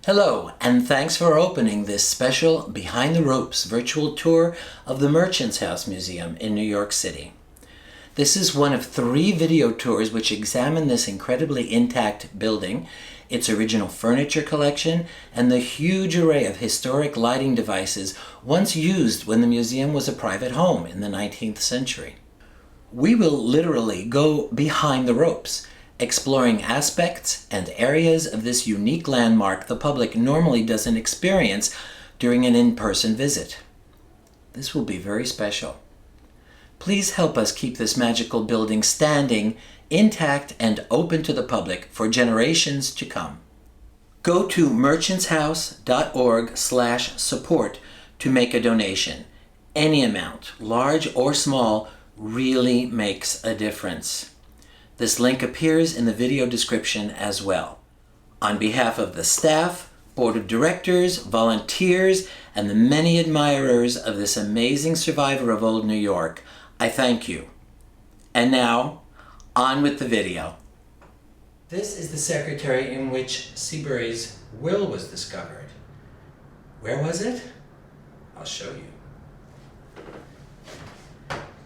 Hello, and thanks for opening this special Behind the Ropes virtual tour of the Merchants House Museum in New York City. This is one of 3 video tours which examine this incredibly intact building, its original furniture collection, and the huge array of historic lighting devices once used when the museum was a private home in the 19th century. We will literally go behind the ropes, exploring aspects and areas of this unique landmark the public normally doesn't experience during an in-person visit. This will be very special. Please help us keep this magical building standing, intact, and open to the public for generations to come. Go to merchantshouse.org/support to make a donation. Any amount, large or small, really makes a difference. This link appears in the video description as well. On behalf of the staff, board of directors, volunteers, and the many admirers of this amazing survivor of old New York, I thank you. And now, on with the video. This is the secretary in which Seabury's will was discovered. Where was it? I'll show you.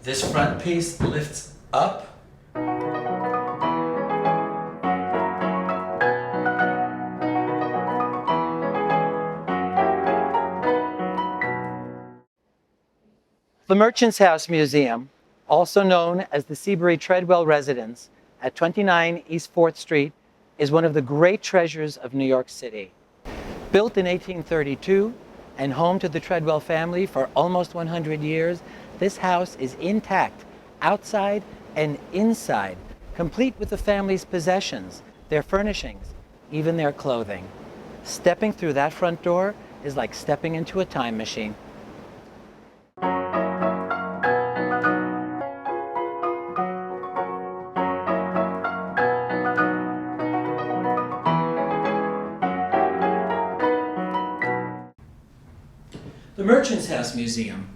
This front piece lifts up. The Merchants House Museum, also known as the Seabury Treadwell Residence at 29 East 4th Street, is one of the great treasures of New York City. Built in 1832 and home to the Treadwell family for almost 100 years, this house is intact, outside and inside, complete with the family's possessions, their furnishings, even their clothing. Stepping through that front door is like stepping into a time machine. The Merchants House Museum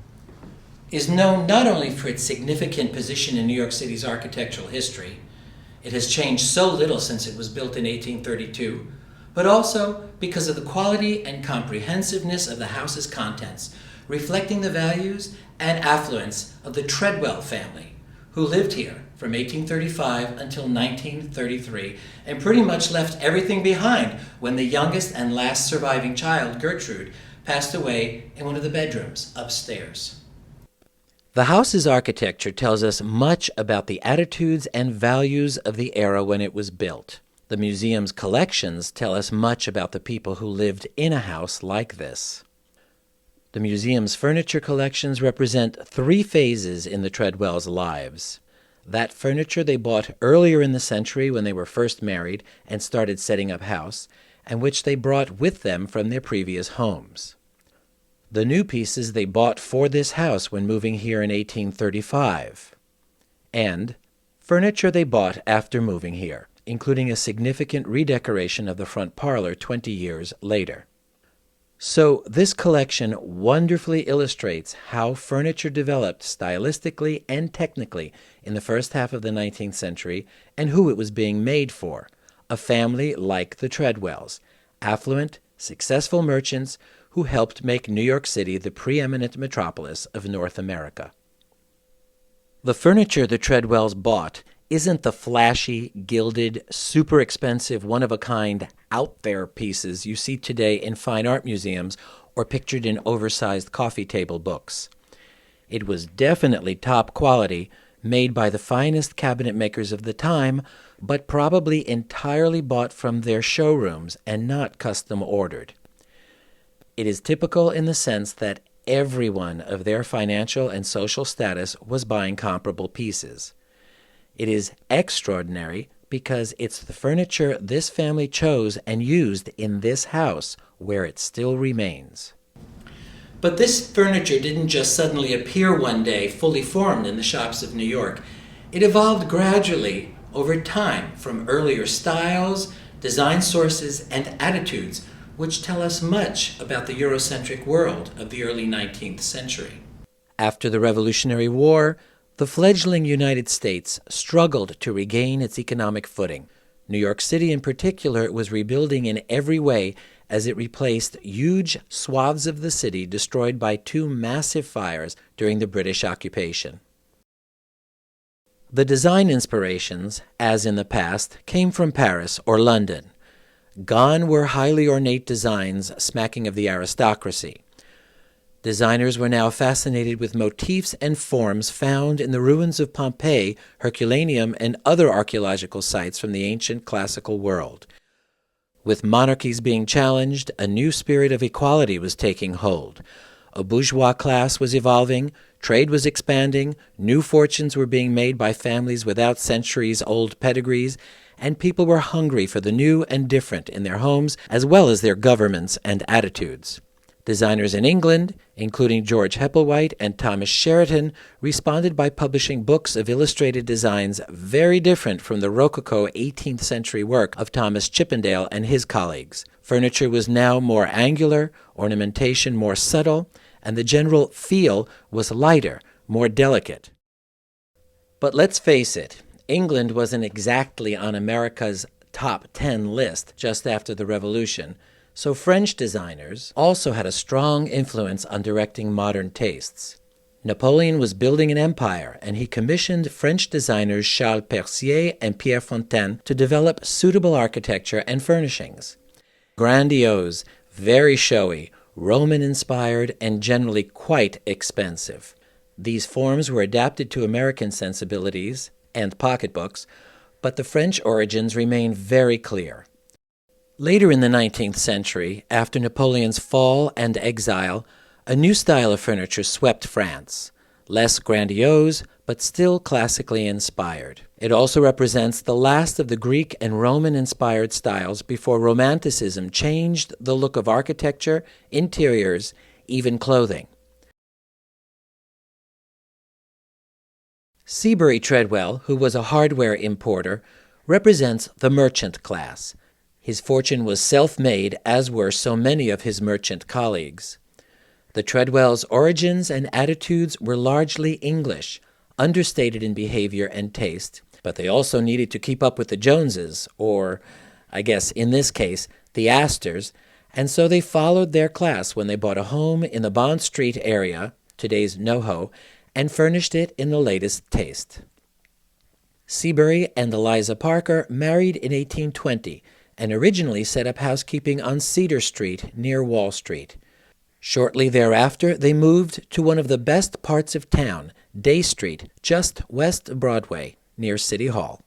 is known not only for its significant position in New York City's architectural history — it has changed so little since it was built in 1832 — but also because of the quality and comprehensiveness of the house's contents, reflecting the values and affluence of the Treadwell family, who lived here from 1835 until 1933 and pretty much left everything behind when the youngest and last surviving child, Gertrude, passed away in one of the bedrooms upstairs. The house's architecture tells us much about the attitudes and values of the era when it was built. The museum's collections tell us much about the people who lived in a house like this. The museum's furniture collections represent 3 phases in the Treadwells' lives. That furniture they bought earlier in the century when they were first married and started setting up house, and which they brought with them from their previous homes. The new pieces they bought for this house when moving here in 1835. And furniture they bought after moving here, including a significant redecoration of the front parlor 20 years later. So this collection wonderfully illustrates how furniture developed stylistically and technically in the first half of the 19th century and who it was being made for. A family like the Treadwells, affluent, successful merchants who helped make New York City the preeminent metropolis of North America. The furniture the Treadwells bought isn't the flashy, gilded, super expensive, one-of-a-kind, out-there pieces you see today in fine art museums or pictured in oversized coffee table books. It was definitely top quality, made by the finest cabinet makers of the time, but probably entirely bought from their showrooms and not custom ordered. It is typical in the sense that everyone of their financial and social status was buying comparable pieces. It is extraordinary because it's the furniture this family chose and used in this house where it still remains. But this furniture didn't just suddenly appear one day fully formed in the shops of New York. It evolved gradually over time from earlier styles, design sources, and attitudes, which tell us much about the Eurocentric world of the early 19th century. After the Revolutionary War, the fledgling United States struggled to regain its economic footing. New York City in particular was rebuilding in every way as it replaced huge swaths of the city destroyed by two massive fires during the British occupation. The design inspirations, as in the past, came from Paris or London. Gone were highly ornate designs smacking of the aristocracy. Designers were now fascinated with motifs and forms found in the ruins of Pompeii, Herculaneum, and other archaeological sites from the ancient classical world. With monarchies being challenged, a new spirit of equality was taking hold. A bourgeois class was evolving, trade was expanding, new fortunes were being made by families without centuries-old pedigrees, and people were hungry for the new and different in their homes as well as their governments and attitudes. Designers in England, including George Hepplewhite and Thomas Sheraton, responded by publishing books of illustrated designs very different from the Rococo 18th century work of Thomas Chippendale and his colleagues. Furniture was now more angular, ornamentation more subtle, and the general feel was lighter, more delicate. But let's face it, England wasn't exactly on America's top 10 list just after the Revolution, so French designers also had a strong influence on directing modern tastes. Napoleon was building an empire, and he commissioned French designers Charles Percier and Pierre Fontaine to develop suitable architecture and furnishings. Grandiose, very showy, Roman-inspired, and generally quite expensive. These forms were adapted to American sensibilities and pocketbooks, but the French origins remain very clear. Later in the 19th century, after Napoleon's fall and exile, a new style of furniture swept France, less grandiose, but still classically inspired. It also represents the last of the Greek and Roman-inspired styles before Romanticism changed the look of architecture, interiors, even clothing. Seabury Treadwell, who was a hardware importer, represents the merchant class. His fortune was self-made, as were so many of his merchant colleagues. The Treadwells' origins and attitudes were largely English, understated in behavior and taste, but they also needed to keep up with the Joneses, or, I guess in this case, the Astors, and so they followed their class when they bought a home in the Bond Street area, today's NoHo, and furnished it in the latest taste. Seabury and Eliza Parker married in 1820, and originally set up housekeeping on Cedar Street near Wall Street. Shortly thereafter, they moved to one of the best parts of town, Day Street, just west of Broadway, near City Hall.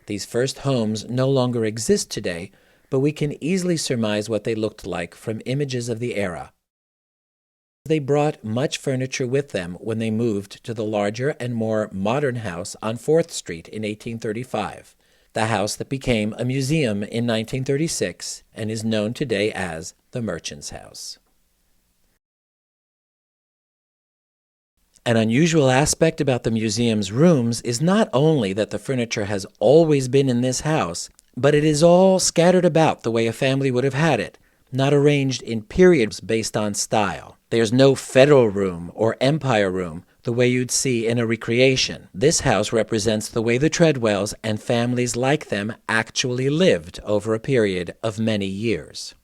These first homes no longer exist today, but we can easily surmise what they looked like from images of the era. They brought much furniture with them when they moved to the larger and more modern house on 4th Street in 1835. The house that became a museum in 1936 and is known today as the Merchant's House. An unusual aspect about the museum's rooms is not only that the furniture has always been in this house, but it is all scattered about the way a family would have had it, not arranged in periods based on style. There's no Federal Room or Empire Room, the way you'd see in a recreation. This house represents the way the Treadwells and families like them actually lived over a period of many years.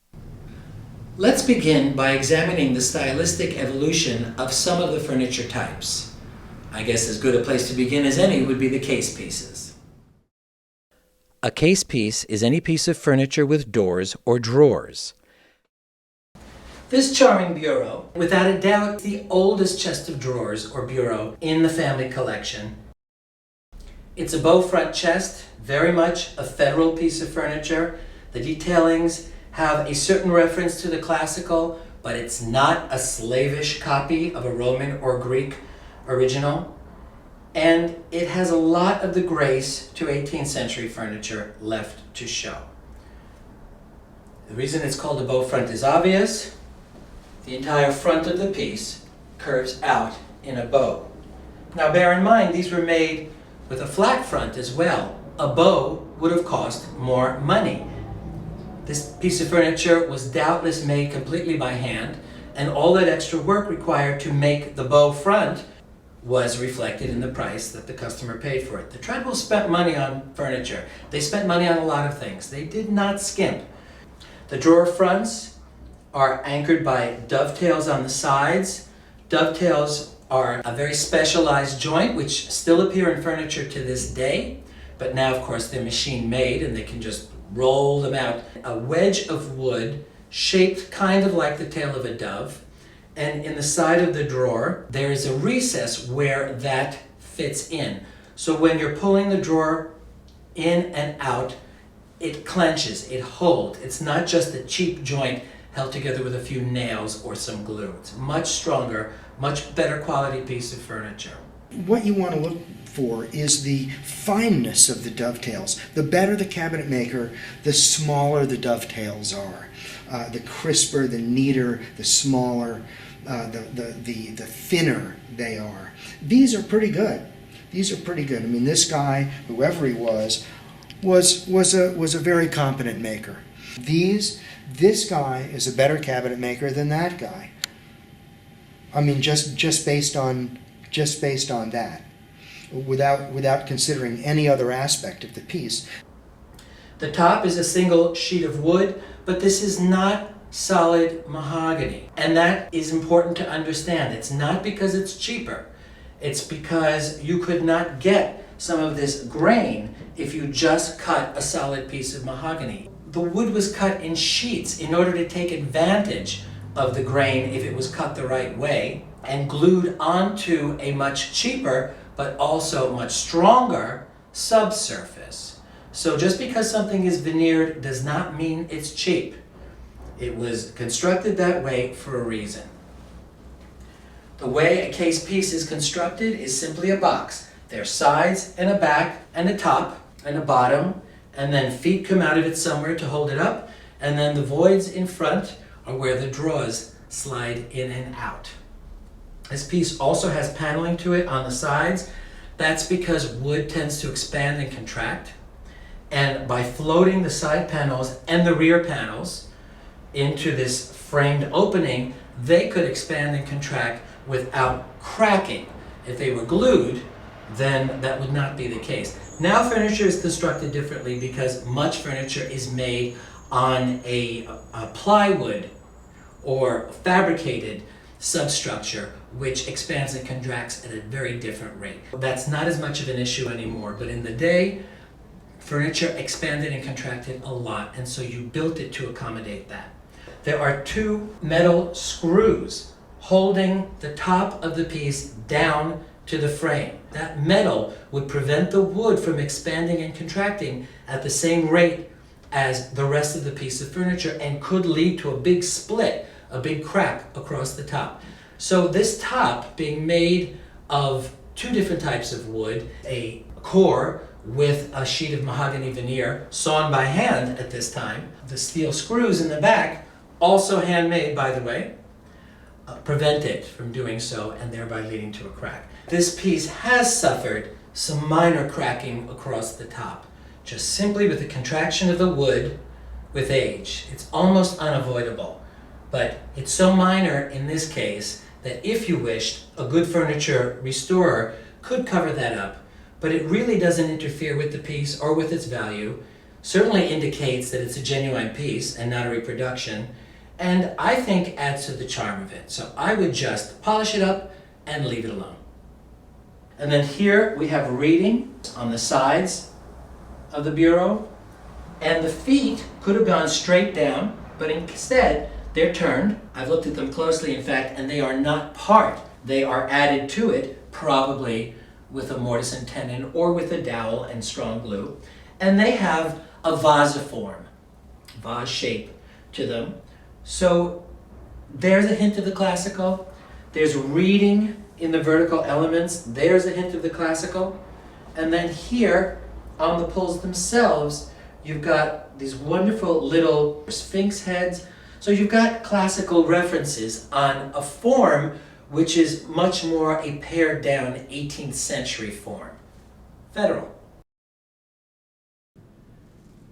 Let's begin by examining the stylistic evolution of some of the furniture types. I guess as good a place to begin as any would be the case pieces. A case piece is any piece of furniture with doors or drawers. This charming bureau, without a doubt, the oldest chest of drawers or bureau in the family collection. It's a bow front chest, very much a Federal piece of furniture. The detailings have a certain reference to the classical, but it's not a slavish copy of a Roman or Greek original. And it has a lot of the grace to 18th century furniture left to show. The reason it's called a bow front is obvious. The entire front of the piece curves out in a bow. Now bear in mind, these were made with a flat front as well. A bow would have cost more money. This piece of furniture was doubtless made completely by hand, and all that extra work required to make the bow front was reflected in the price that the customer paid for it. The Treadwells spent money on furniture. They spent money on a lot of things. They did not skimp. The drawer fronts are anchored by dovetails on the sides. Dovetails are a very specialized joint which still appear in furniture to this day, but now of course they're machine made and they can just roll them out. A wedge of wood shaped kind of like the tail of a dove, and in the side of the drawer there is a recess where that fits in. So when you're pulling the drawer in and out, it clenches, it holds. It's not just a cheap joint held together with a few nails or some glue. It's much stronger, much better quality piece of furniture. What you want to look for is the fineness of the dovetails. The better the cabinet maker, the smaller the dovetails are. The crisper, the neater, the smaller, the thinner they are. These are pretty good. These are pretty good. I mean, this guy, whoever he was a very competent maker. This guy is a better cabinet maker than that guy. I mean, just based on that, without considering any other aspect of the piece. The top is a single sheet of wood, but this is not solid mahogany. And that is important to understand. It's not because it's cheaper. It's because you could not get some of this grain if you just cut a solid piece of mahogany. The wood was cut in sheets in order to take advantage of the grain if it was cut the right way, and glued onto a much cheaper but also much stronger subsurface. So just because something is veneered does not mean it's cheap. It was constructed that way for a reason. The way a case piece is constructed is simply a box. There's sides and a back and a top and a bottom, and then feet come out of it somewhere to hold it up, and then the voids in front are where the drawers slide in and out. This piece also has paneling to it on the sides. That's because wood tends to expand and contract, and by floating the side panels and the rear panels into this framed opening, they could expand and contract without cracking. If they were glued, then that would not be the case. Now furniture is constructed differently because much furniture is made on a plywood or fabricated substructure which expands and contracts at a very different rate. That's not as much of an issue anymore, but in the day, furniture expanded and contracted a lot, and so you built it to accommodate that. There are two metal screws holding the top of the piece down to the frame. That metal would prevent the wood from expanding and contracting at the same rate as the rest of the piece of furniture, and could lead to a big split, a big crack across the top. So this top, being made of two different types of wood, a core with a sheet of mahogany veneer sawn by hand at this time, the steel screws in the back, also handmade by the way, prevent it from doing so and thereby leading to a crack. This piece has suffered some minor cracking across the top, just simply with the contraction of the wood with age. It's almost unavoidable, but it's so minor in this case that if you wished, a good furniture restorer could cover that up, but it really doesn't interfere with the piece or with its value. Certainly indicates that it's a genuine piece and not a reproduction, and I think adds to the charm of it. So I would just polish it up and leave it alone. And then here we have reading on the sides of the bureau, and the feet could have gone straight down, but instead they're turned. I've looked at them closely, in fact, and they are not part. They are added to it, probably with a mortise and tenon or with a dowel and strong glue. And they have a vase shape to them. So there's a hint of the classical. There's reading in the vertical elements. There's a hint of the classical. And then here on the pulls themselves, you've got these wonderful little sphinx heads. So you've got classical references on a form which is much more a pared down 18th century form. Federal.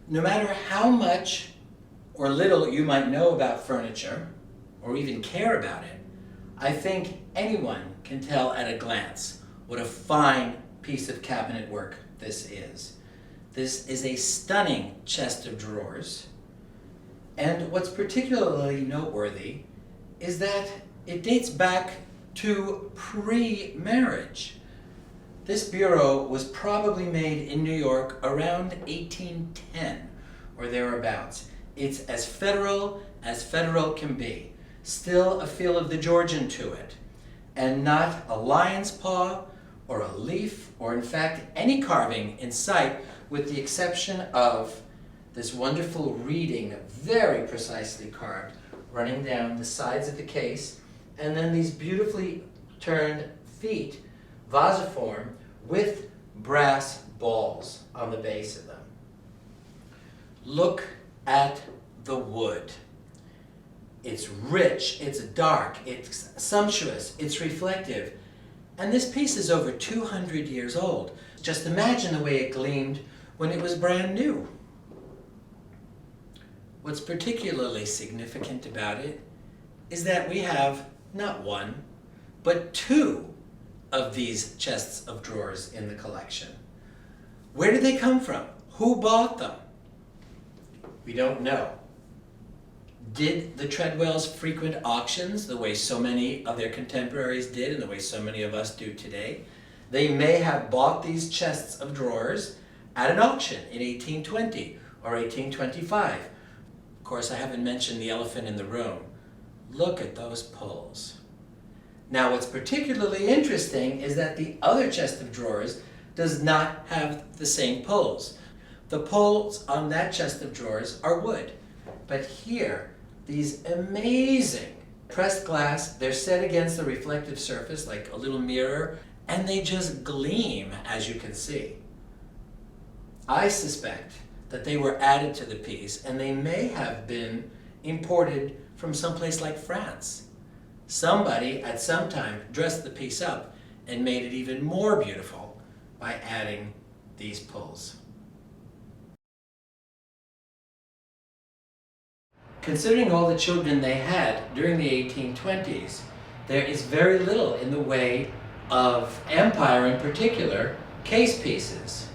No matter how much or little you might know about furniture, or even care about it, I think anyone can tell at a glance what a fine piece of cabinet work this is. This is a stunning chest of drawers. And what's particularly noteworthy is that it dates back to pre-marriage. This bureau was probably made in New York around 1810 or thereabouts. It's as federal can be. Still a feel of the Georgian to it, and not a lion's paw or a leaf or in fact any carving in sight, with the exception of this wonderful reading, very precisely carved, running down the sides of the case, and then these beautifully turned feet, vasiform, with brass balls on the base of them. Look at the wood. It's rich, it's dark, it's sumptuous, it's reflective. And this piece is over 200 years old. Just imagine the way it gleamed when it was brand new. What's particularly significant about it is that we have not one, but two of these chests of drawers in the collection. Where did they come from? Who bought them? We don't know. Did the Treadwells frequent auctions the way so many of their contemporaries did and the way so many of us do today? They may have bought these chests of drawers at an auction in 1820 or 1825. Of course, I haven't mentioned the elephant in the room. Look at those pulls. Now, what's particularly interesting is that the other chest of drawers does not have the same pulls. The pulls on that chest of drawers are wood. But here, these amazing pressed glass, they're set against the reflective surface like a little mirror, and they just gleam, as you can see. I suspect that they were added to the piece, and they may have been imported from someplace like France. Somebody at some time dressed the piece up and made it even more beautiful by adding these pulls. Considering all the children they had during the 1820s, there is very little in the way of empire, in particular, case pieces.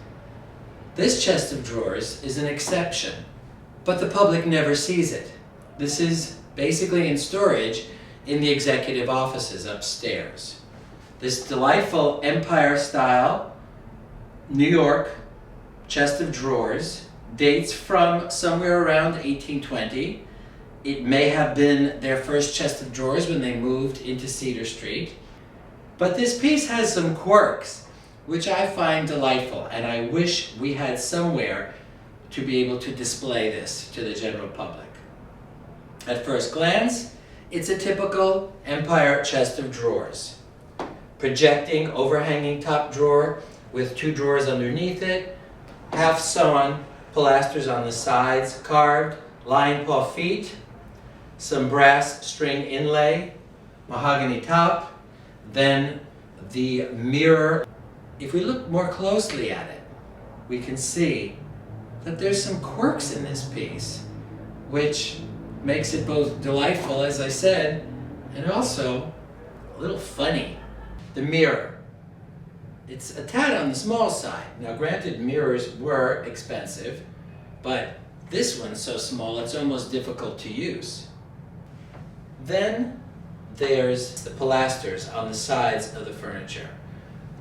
This chest of drawers is an exception, but the public never sees it. This is basically in storage in the executive offices upstairs. This delightful empire-style New York chest of drawers dates from somewhere around 1820. It may have been their first chest of drawers when they moved into Cedar Street. But this piece has some quirks, which I find delightful, and I wish we had somewhere to be able to display this to the general public. At first glance, it's a typical empire chest of drawers. Projecting, overhanging top drawer with two drawers underneath it, half sewn pilasters on the sides, carved lion paw feet, some brass string inlay, mahogany top, then the mirror. If we look more closely at it, we can see that there's some quirks in this piece, which makes it both delightful, as I said, and also a little funny. The mirror. It's a tad on the small side. Now, granted, mirrors were expensive, but this one's so small it's almost difficult to use. Then there's the pilasters on the sides of the furniture.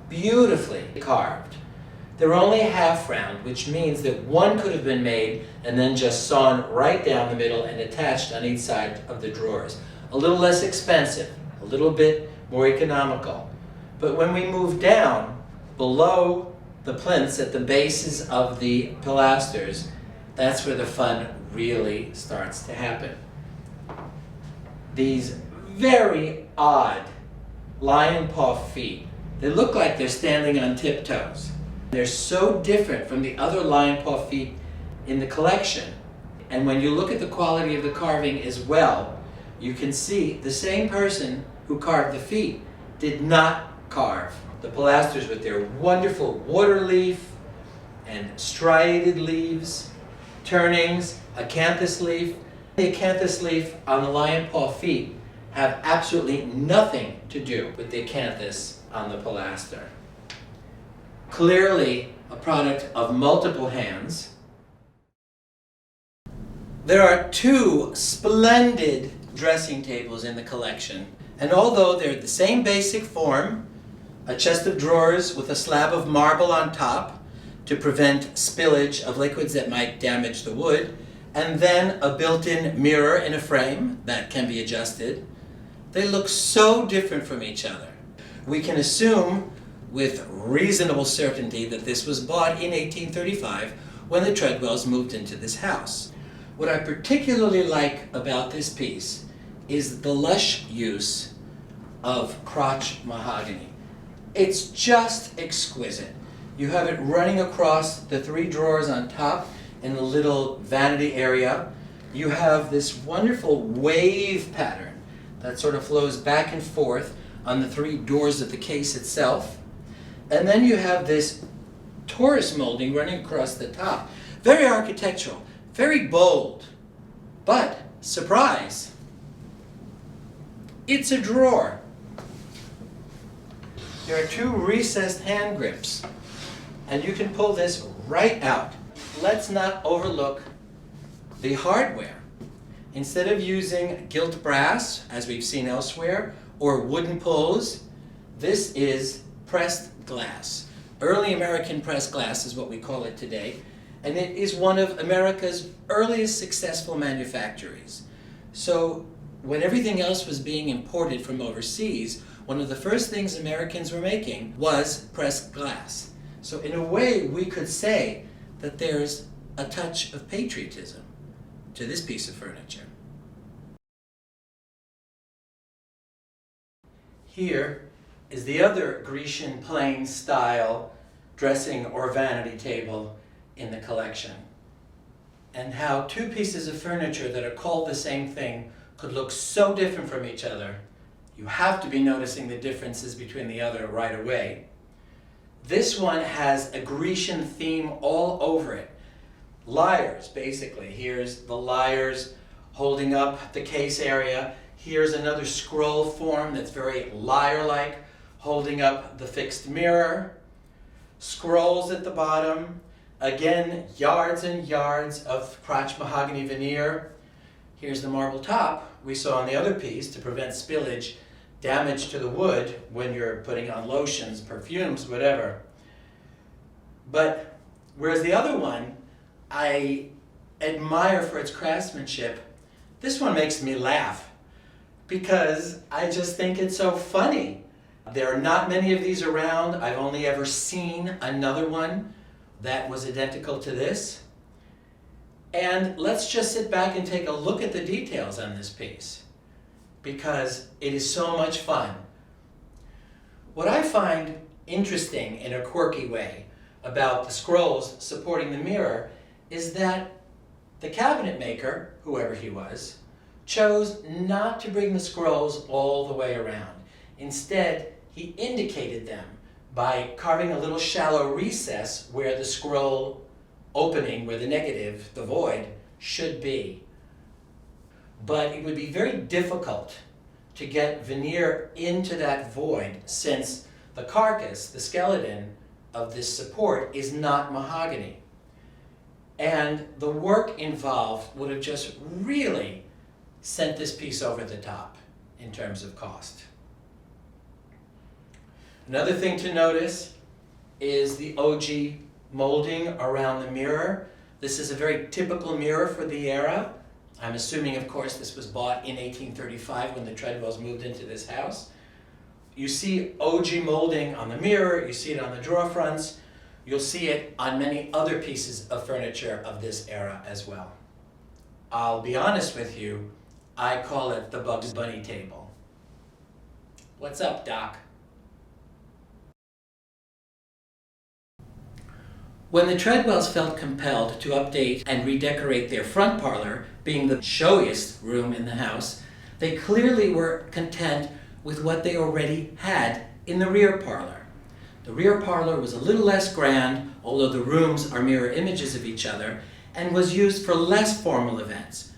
Beautifully carved. They're only half round, which means that one could have been made and then just sawn right down the middle and attached on each side of the drawers. A little less expensive, a little bit more economical. But when we move down below the plinths at the bases of the pilasters, that's where the fun really starts to happen. These very odd lion paw feet, they look like they're standing on tiptoes. They're so different from the other lion paw feet in the collection. And when you look at the quality of the carving as well, you can see the same person who carved the feet did not carve the pilasters with their wonderful water leaf and striated leaves, turnings, acanthus leaf. The acanthus leaf on the lion paw feet have absolutely nothing to do with the acanthus on the pilaster. Clearly a product of multiple hands. There are two splendid dressing tables in the collection, and although they're the same basic form, a chest of drawers with a slab of marble on top to prevent spillage of liquids that might damage the wood, and then a built-in mirror in a frame that can be adjusted, they look so different from each other. We can assume with reasonable certainty that this was bought in 1835 when the Treadwells moved into this house. What I particularly like about this piece is the lush use of crotch mahogany. It's just exquisite. You have it running across the three drawers on top in the little vanity area. You have this wonderful wave pattern that sort of flows back and forth on the three doors of the case itself. And then you have this Taurus molding running across the top. Very architectural, very bold, but surprise, it's a drawer. There are two recessed hand grips, and you can pull this right out. Let's not overlook the hardware. Instead of using gilt brass, as we've seen elsewhere, or wooden pulls, this is pressed glass. Early American pressed glass is what we call it today, and it is one of America's earliest successful manufactories. So when everything else was being imported from overseas, one of the first things Americans were making was pressed glass. So in a way, we could say that there's a touch of patriotism to this piece of furniture. Here is the other Grecian plain style dressing or vanity table in the collection, and how two pieces of furniture that are called the same thing could look so different from each other. You have to be noticing the differences between the other right away. This one has a Grecian theme all over it. Lyres, basically. Here's the lyres holding up the case area. Here's another scroll form that's very lyre-like, holding up the fixed mirror. Scrolls at the bottom. Again, yards and yards of crotch mahogany veneer. Here's the marble top we saw on the other piece to prevent spillage, damage to the wood when you're putting on lotions, perfumes, whatever. But whereas the other one I admire for its craftsmanship, this one makes me laugh because I just think it's so funny. There are not many of these around. I've only ever seen another one that was identical to this. And let's just sit back and take a look at the details on this piece because it is so much fun. What I find interesting in a quirky way about the scrolls supporting the mirror is that the cabinet maker, whoever he was, chose not to bring the scrolls all the way around. Instead, he indicated them by carving a little shallow recess where the scroll opening, where the negative, the void, should be. But it would be very difficult to get veneer into that void since the carcass, the skeleton of this support is not mahogany. And the work involved would have just really sent this piece over the top in terms of cost. Another thing to notice is the OG molding around the mirror. This is a very typical mirror for the era. I'm assuming, of course, this was bought in 1835 when the Treadwells moved into this house. You see OG molding on the mirror, you see it on the drawer fronts, you'll see it on many other pieces of furniture of this era as well. I'll be honest with you, I call it the Bugs Bunny table. What's up, Doc? When the Treadwells felt compelled to update and redecorate their front parlor, being the showiest room in the house, they clearly were content with what they already had in the rear parlor. The rear parlor was a little less grand, although the rooms are mirror images of each other, and was used for less formal events.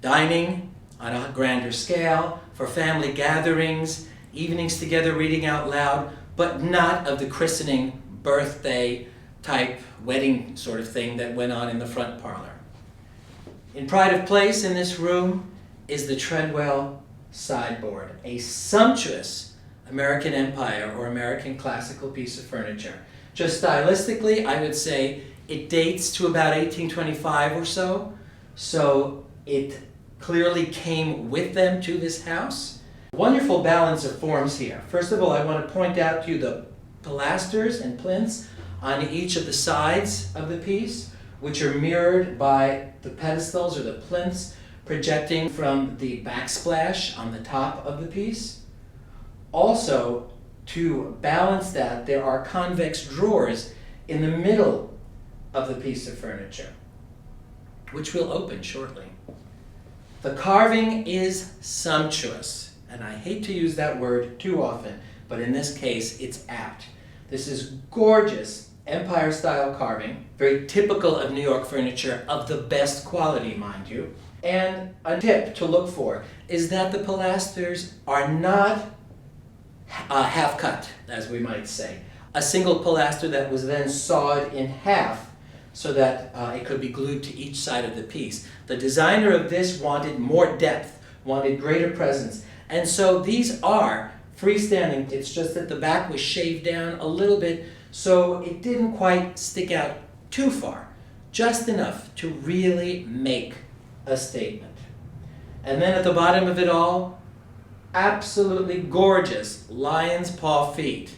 Dining on a grander scale, for family gatherings, evenings together reading out loud, but not of the christening, birthday type wedding sort of thing that went on in the front parlor. In pride of place in this room is the Treadwell sideboard, a sumptuous American Empire or American classical piece of furniture. Just stylistically, I would say it dates to about 1825 or so, so it clearly came with them to this house. Wonderful balance of forms here. First of all, I want to point out to you the pilasters and plinths on each of the sides of the piece, which are mirrored by the pedestals or the plinths projecting from the backsplash on the top of the piece. Also, to balance that, there are convex drawers in the middle of the piece of furniture, which we'll open shortly. The carving is sumptuous, and I hate to use that word too often, but in this case, it's apt. This is gorgeous Empire-style carving, very typical of New York furniture, of the best quality, mind you. And a tip to look for is that the pilasters are not half-cut, as we might say. A single pilaster that was then sawed in half so that it could be glued to each side of the piece. The designer of this wanted more depth, wanted greater presence, and so these are freestanding. It's just that the back was shaved down a little bit so it didn't quite stick out too far, just enough to really make a statement. And then at the bottom of it all, absolutely gorgeous lion's paw feet.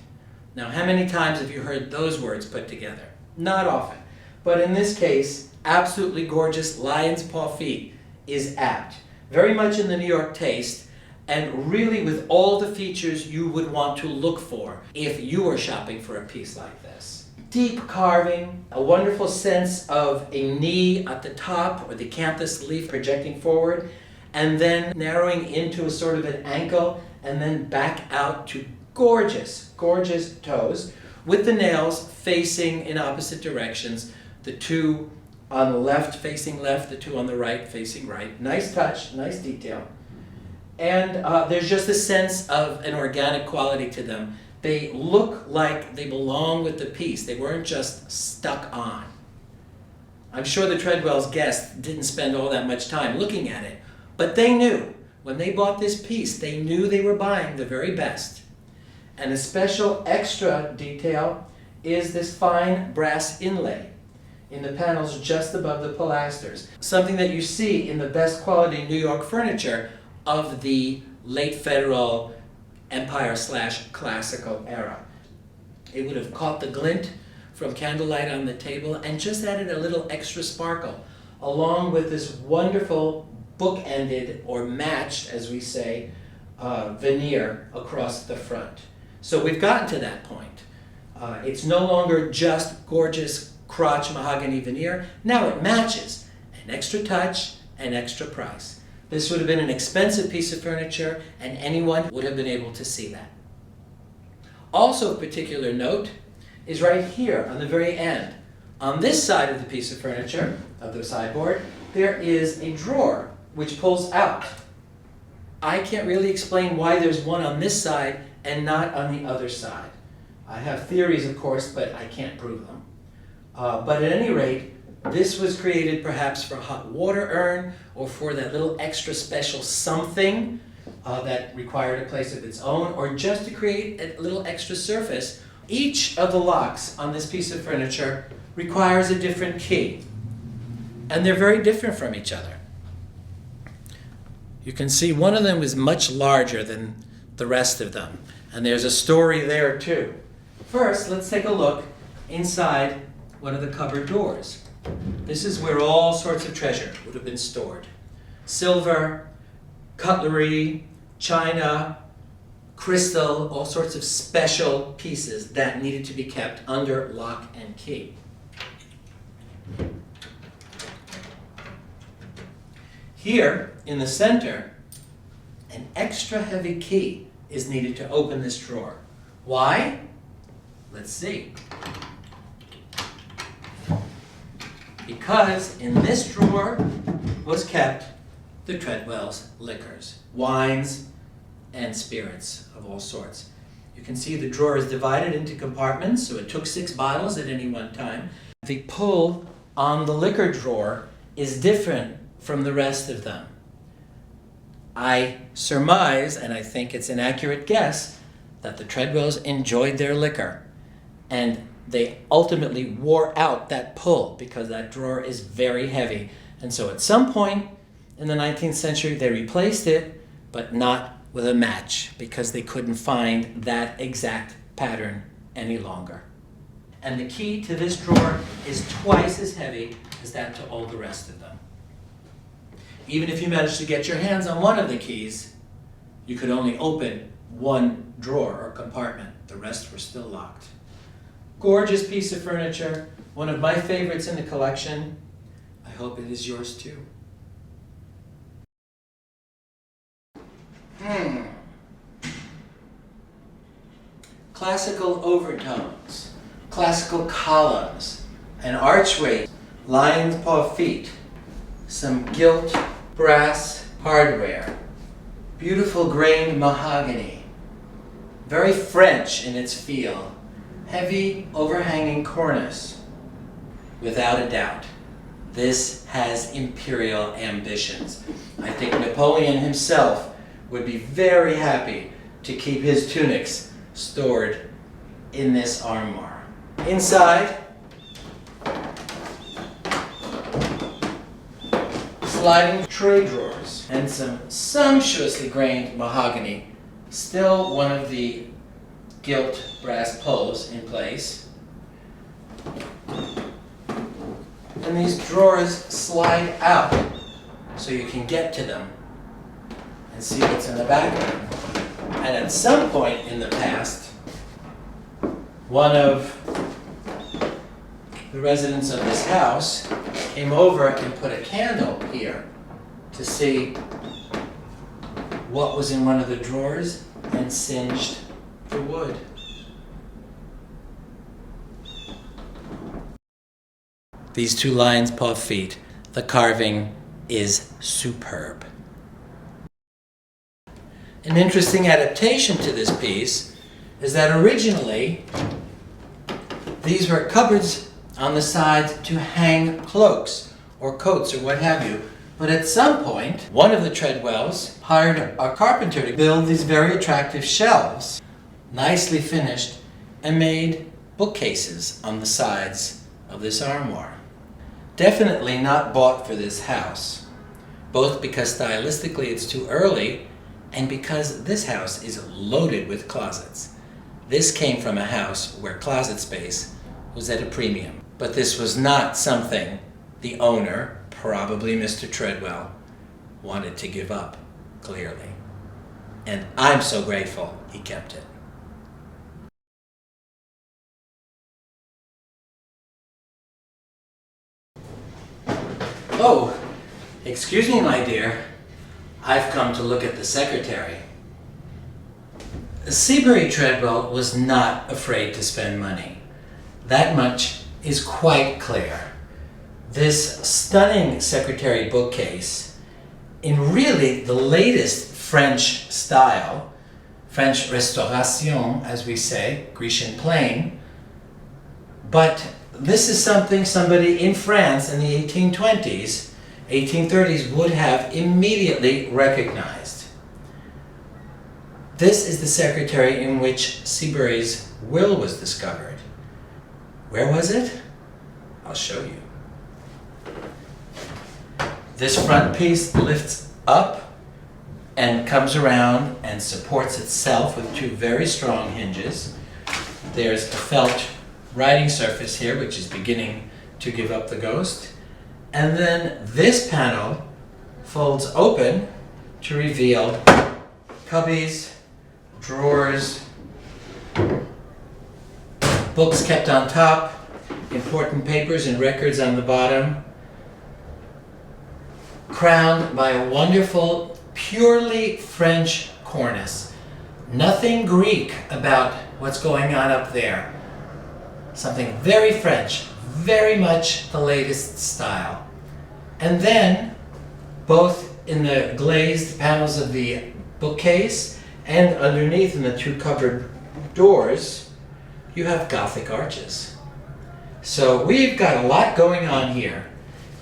Now, how many times have you heard those words put together? Not often. But in this case, absolutely gorgeous lion's paw feet is apt. Very much in the New York taste, and really with all the features you would want to look for if you were shopping for a piece like this. Deep carving, a wonderful sense of a knee at the top or the canthus leaf projecting forward, and then narrowing into a sort of an ankle, and then back out to gorgeous, gorgeous toes, with the nails facing in opposite directions, the two on the left facing left, the two on the right facing right. Nice touch, nice detail. And there's just a sense of an organic quality to them. They look like they belong with the piece. They weren't just stuck on. I'm sure the Treadwells' guests didn't spend all that much time looking at it, but they knew. When they bought this piece, they knew they were buying the very best. And a special extra detail is this fine brass inlay in the panels just above the pilasters. Something that you see in the best quality New York furniture of the late Federal Empire/classical era. It would have caught the glint from candlelight on the table and just added a little extra sparkle, along with this wonderful book-ended, or matched, as we say, veneer across the front. So we've gotten to that point. It's no longer just gorgeous crotch mahogany veneer. Now it matches. An extra touch, an extra price. This would have been an expensive piece of furniture, and anyone would have been able to see that. Also of particular note is right here on the very end. On this side of the piece of furniture, of the sideboard, there is a drawer which pulls out. I can't really explain why there's one on this side and not on the other side. I have theories, of course, but I can't prove them. But at any rate, this was created perhaps for a hot water urn or for that little extra special something that required a place of its own, or just to create a little extra surface. Each of the locks on this piece of furniture requires a different key, and they're very different from each other. You can see one of them is much larger than the rest of them, and there's a story there too. First, let's take a look inside one of the cupboard doors. This is where all sorts of treasure would have been stored. Silver, cutlery, china, crystal, all sorts of special pieces that needed to be kept under lock and key. Here, in the center, an extra heavy key is needed to open this drawer. Why? Let's see. Because in this drawer was kept the Treadwells' liquors, wines, and spirits of all sorts. You can see the drawer is divided into compartments, so it took 6 bottles at any one time. The pull on the liquor drawer is different from the rest of them. I surmise, and I think it's an accurate guess, that the Treadwells enjoyed their liquor, and they ultimately wore out that pull because that drawer is very heavy. And so at some point in the 19th century, they replaced it, but not with a match because they couldn't find that exact pattern any longer. And the key to this drawer is twice as heavy as that to all the rest of them. Even if you managed to get your hands on one of the keys, you could only open one drawer or compartment. The rest were still locked. Gorgeous piece of furniture, one of my favorites in the collection. I hope it is yours too. Classical overtones, classical columns, an archway, lion's paw feet, some gilt brass hardware, beautiful grained mahogany, very French in its feel, heavy overhanging cornice. Without a doubt, this has imperial ambitions. I think Napoleon himself would be very happy to keep his tunics stored in this armoire. Inside, sliding tray drawers and some sumptuously grained mahogany. Still one of the gilt brass pulls in place. And these drawers slide out so you can get to them and see what's in the back of them. And at some point in the past, one of the residents of this house came over and put a candle here to see what was in one of the drawers and singed the wood. These two lion's paw feet, the carving is superb. An interesting adaptation to this piece is that originally these were cupboards on the sides to hang cloaks or coats or what have you. But at some point, one of the Treadwells hired a carpenter to build these very attractive shelves, nicely finished, and made bookcases on the sides of this armoire. Definitely not bought for this house, both because stylistically it's too early and because this house is loaded with closets. This came from a house where closet space was at a premium. But this was not something the owner, probably Mr. Treadwell, wanted to give up, clearly. And I'm so grateful he kept it. Oh, excuse me, my dear. I've come to look at the secretary. Seabury Treadwell was not afraid to spend money. That much is quite clear. This stunning secretary bookcase, in really the latest French style, French Restauration, as we say, Grecian plain, but this is something somebody in France in the 1820s, 1830s would have immediately recognized. This is the secretary in which Seabury's will was discovered. Where was it? I'll show you. This front piece lifts up and comes around and supports itself with two very strong hinges. There's a felt writing surface here, which is beginning to give up the ghost. And then this panel folds open to reveal cubbies, drawers, books kept on top, important papers and records on the bottom, crowned by a wonderful, purely French cornice. Nothing Greek about what's going on up there. Something very French, very much the latest style. And then, both in the glazed panels of the bookcase and underneath in the two covered doors, you have Gothic arches. So we've got a lot going on here.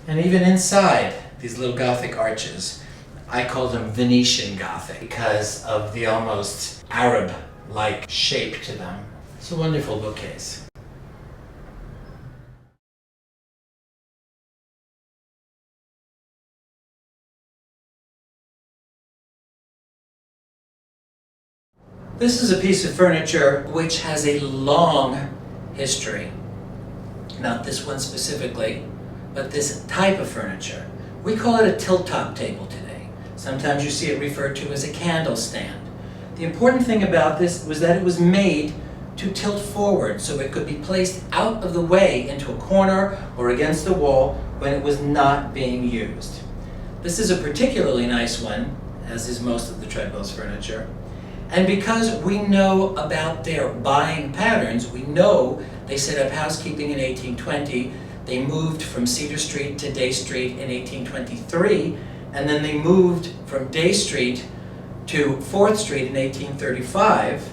And even inside, these little Gothic arches. I call them Venetian Gothic because of the almost Arab-like shape to them. It's a wonderful bookcase. This is a piece of furniture which has a long history. Not this one specifically, but this type of furniture. We call it a tilt-top table today. Sometimes you see it referred to as a candle stand. The important thing about this was that it was made to tilt forward so it could be placed out of the way into a corner or against the wall when it was not being used. This is a particularly nice one, as is most of the Treadwell's furniture. And because we know about their buying patterns, we know they set up housekeeping in 1820, they moved from Cedar Street to Day Street in 1823, and then they moved from Day Street to 4th Street in 1835.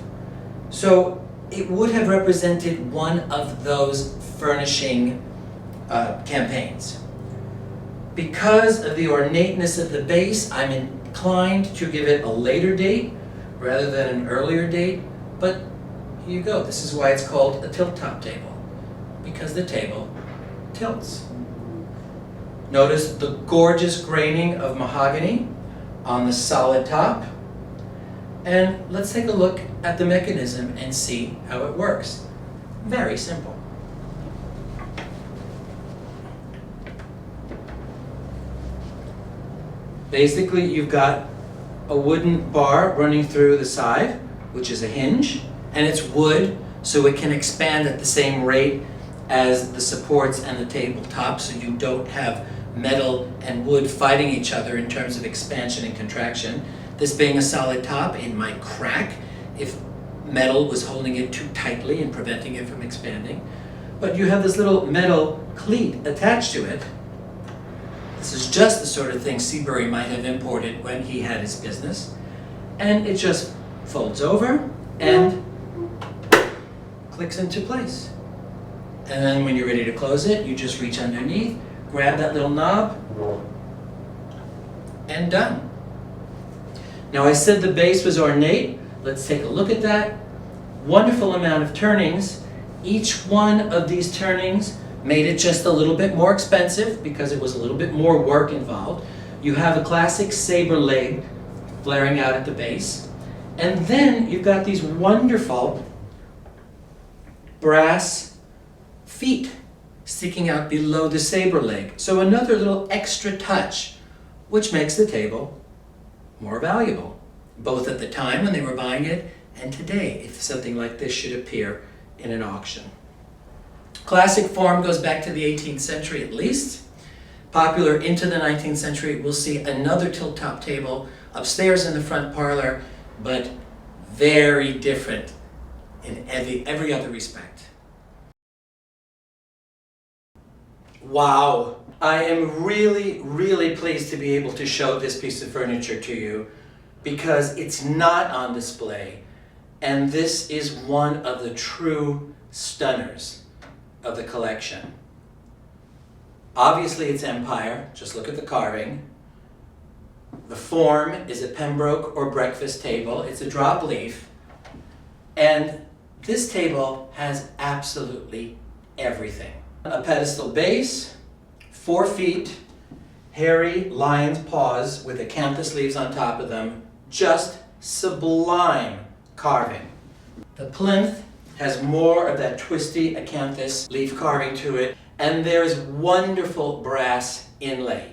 So it would have represented one of those furnishing campaigns. Because of the ornateness of the base, I'm inclined to give it a later date rather than an earlier date, but here you go. This is why it's called a tilt-top table, because the table tilts. Notice the gorgeous graining of mahogany on the solid top. And let's take a look at the mechanism and see how it works. Very simple. Basically, you've got a wooden bar running through the side, which is a hinge, and it's wood, so it can expand at the same rate as the supports and the tabletop, so you don't have metal and wood fighting each other in terms of expansion and contraction. This being a solid top, it might crack if metal was holding it too tightly and preventing it from expanding. But you have this little metal cleat attached to it. This is just the sort of thing Seabury might have imported when he had his business. And it just folds over and clicks into place. And then when you're ready to close it, you just reach underneath, grab that little knob, and done. Now I said the base was ornate. Let's take a look at that. Wonderful amount of turnings. Each one of these turnings made it just a little bit more expensive because it was a little bit more work involved. You have a classic saber leg flaring out at the base. And then you've got these wonderful brass feet sticking out below the saber leg. So another little extra touch, which makes the table more valuable, both at the time when they were buying it and today if something like this should appear in an auction. Classic form goes back to the 18th century at least. Popular into the 19th century, we'll see another tilt-top table upstairs in the front parlor, but very different in every other respect. Wow, I am really, really pleased to be able to show this piece of furniture to you because it's not on display, and this is one of the true stunners of the collection. Obviously it's Empire, just look at the carving. The form is a Pembroke or breakfast table, it's a drop leaf, and this table has absolutely everything. A pedestal base, 4 feet, hairy lion's paws with acanthus leaves on top of them, just sublime carving. The plinth has more of that twisty acanthus leaf carving to it, and there's wonderful brass inlay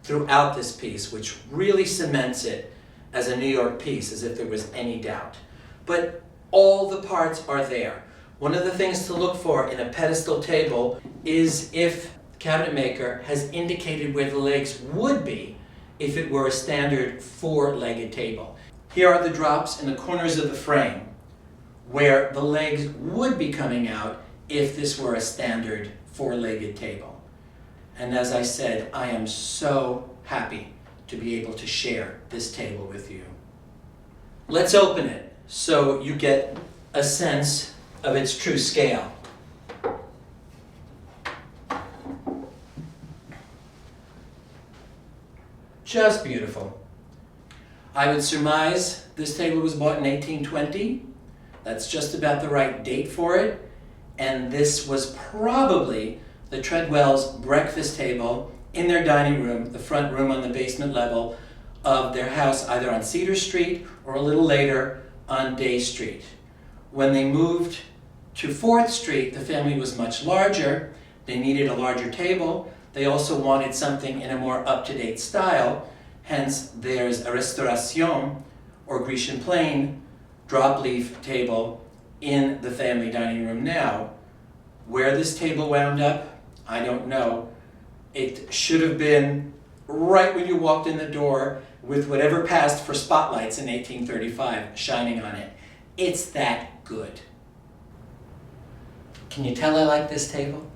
throughout this piece, which really cements it as a New York piece, as if there was any doubt. But all the parts are there. One of the things to look for in a pedestal table is if the cabinet maker has indicated where the legs would be if it were a standard 4-legged table. Here are the drops in the corners of the frame where the legs would be coming out if this were a standard 4-legged table. And as I said, I am so happy to be able to share this table with you. Let's open it so you get a sense of its true scale. Just beautiful. I would surmise this table was bought in 1820. That's just about the right date for it. And this was probably the Treadwells' breakfast table in their dining room, the front room on the basement level of their house, either on Cedar Street or a little later on Day Street. When they moved to 4th Street, the family was much larger. They needed a larger table. They also wanted something in a more up-to-date style. Hence, there's a Restauration or Grecian plain drop leaf table in the family dining room now. Where this table wound up, I don't know. It should have been right when you walked in the door with whatever passed for spotlights in 1835 shining on it. It's that good. Can you tell I like this table?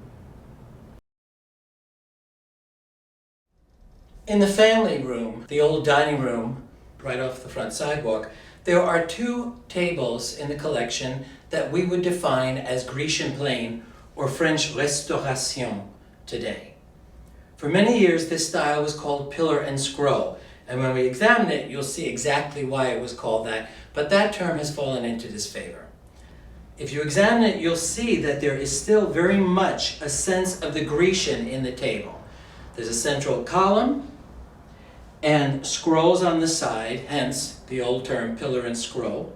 In the family room, the old dining room, right off the front sidewalk, there are 2 tables in the collection that we would define as Grecian plain or French Restauration today. For many years, this style was called pillar and scroll, and when we examine it, you'll see exactly why it was called that, but that term has fallen into disfavor. If you examine it, you'll see that there is still very much a sense of the Grecian in the table. There's a central column and scrolls on the side, hence the old term pillar and scroll.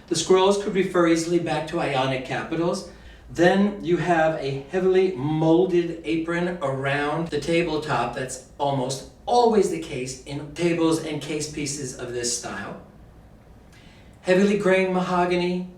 The scrolls could refer easily back to Ionic capitals. Then you have a heavily molded apron around the tabletop. That's almost always the case in tables and case pieces of this style. Heavily grained mahogany,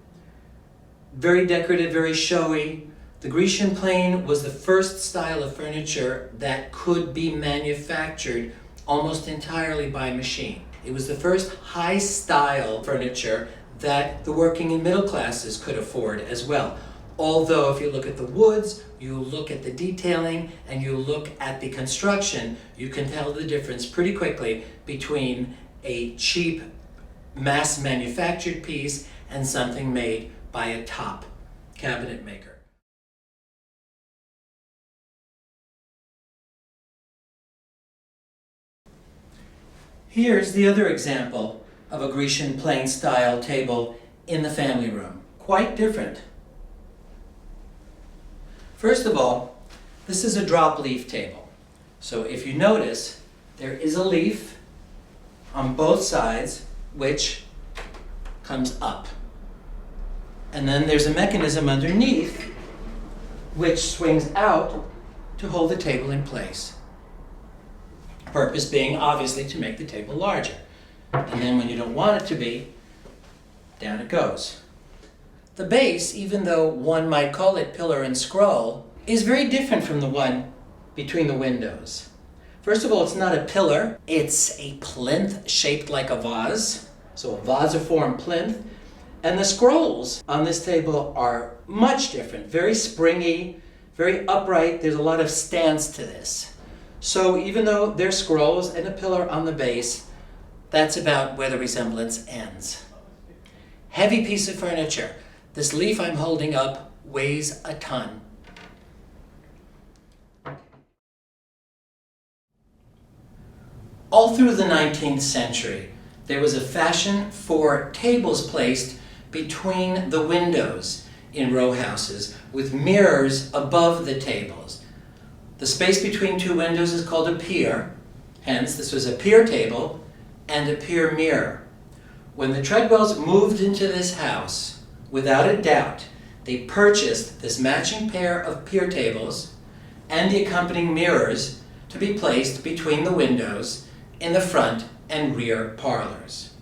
very decorative, very showy. The Grecian plain was the first style of furniture that could be manufactured almost entirely by machine. It was the first high-style furniture that the working and middle classes could afford as well. Although if you look at the woods, you look at the detailing, and you look at the construction, you can tell the difference pretty quickly between a cheap mass-manufactured piece and something made by a top cabinet maker. Here's the other example of a Grecian plain style table in the family room. Quite different. First of all, this is a drop leaf table. So if you notice, there is a leaf on both sides which comes up. And then there's a mechanism underneath which swings out to hold the table in place. Purpose being obviously to make the table larger. And then when you don't want it to be, down it goes. The base, even though one might call it pillar and scroll, is very different from the one between the windows. First of all, it's not a pillar, it's a plinth shaped like a vase, so a vasiform plinth. And the scrolls on this table are much different, very springy, very upright. There's a lot of stance to this. So even though they're scrolls and a pillar on the base, that's about where the resemblance ends. Heavy piece of furniture. This leaf I'm holding up weighs a ton. All through the 19th century, there was a fashion for tables placed between the windows in row houses with mirrors above the tables. The space between 2 windows is called a pier. Hence, this was a pier table and a pier mirror. When the Treadwells moved into this house, without a doubt, they purchased this matching pair of pier tables and the accompanying mirrors to be placed between the windows in the front and rear parlors.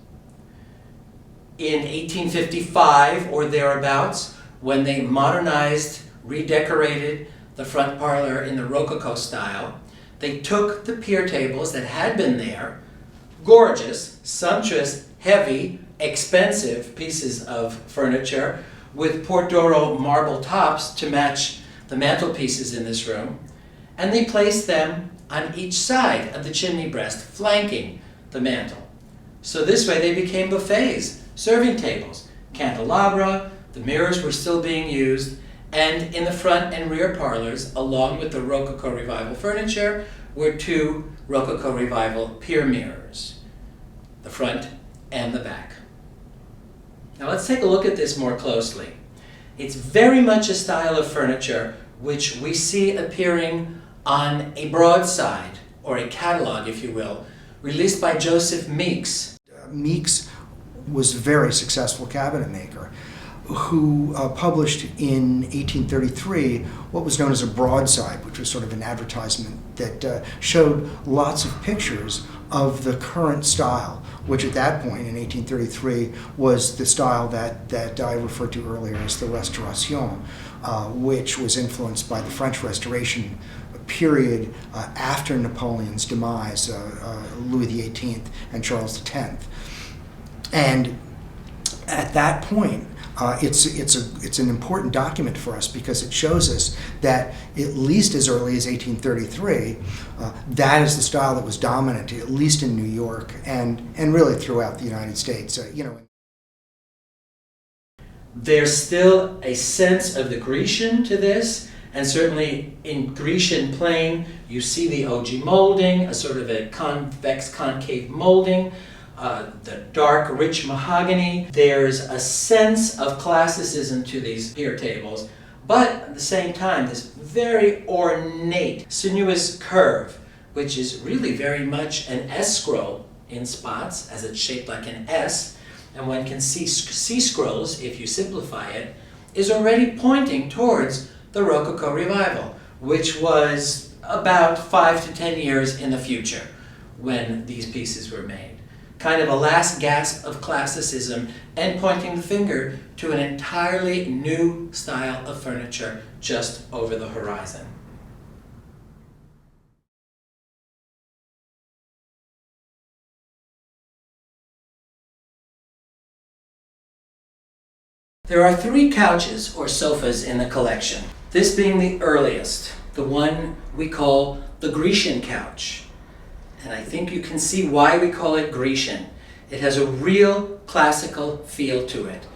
In 1855 or thereabouts, when they modernized, redecorated the front parlor in the Rococo style, they took the pier tables that had been there, gorgeous, sumptuous, heavy, expensive pieces of furniture with Portoro marble tops to match the mantelpieces in this room, and they placed them on each side of the chimney breast, flanking the mantel. So this way they became buffets, serving tables, candelabra, the mirrors were still being used, and in the front and rear parlors, along with the Rococo Revival furniture, were 2 Rococo Revival Pier mirrors, the front and the back. Now let's take a look at this more closely. It's very much a style of furniture which we see appearing on a broadside, or a catalog, if you will, released by Joseph Meeks. Meeks was a very successful cabinet maker who published in 1833 what was known as a broadside, which was sort of an advertisement that showed lots of pictures of the current style, which at that point in 1833 was the style that I referred to earlier as the Restauration, which was influenced by the French Restoration period after Napoleon's demise, Louis XVIII and Charles X. And at that point, it's an important document for us because it shows us that at least as early as 1833, that is the style that was dominant, at least in New York and really throughout the United States. There's still a sense of the Grecian to this, and certainly in Grecian plane, you see the ogee molding, a sort of a convex concave molding, the dark, rich mahogany. There's a sense of classicism to these pier tables, but at the same time, this very ornate, sinuous curve, which is really very much an S scroll in spots, as it's shaped like an S, and one can see C scrolls, if you simplify it, is already pointing towards the Rococo Revival, which was about 5 to 10 years in the future when these pieces were made. Kind of a last gasp of classicism and pointing the finger to an entirely new style of furniture just over the horizon. There are 3 couches or sofas in the collection, this being the earliest, the one we call the Grecian couch. And I think you can see why we call it Grecian. It has a real classical feel to it.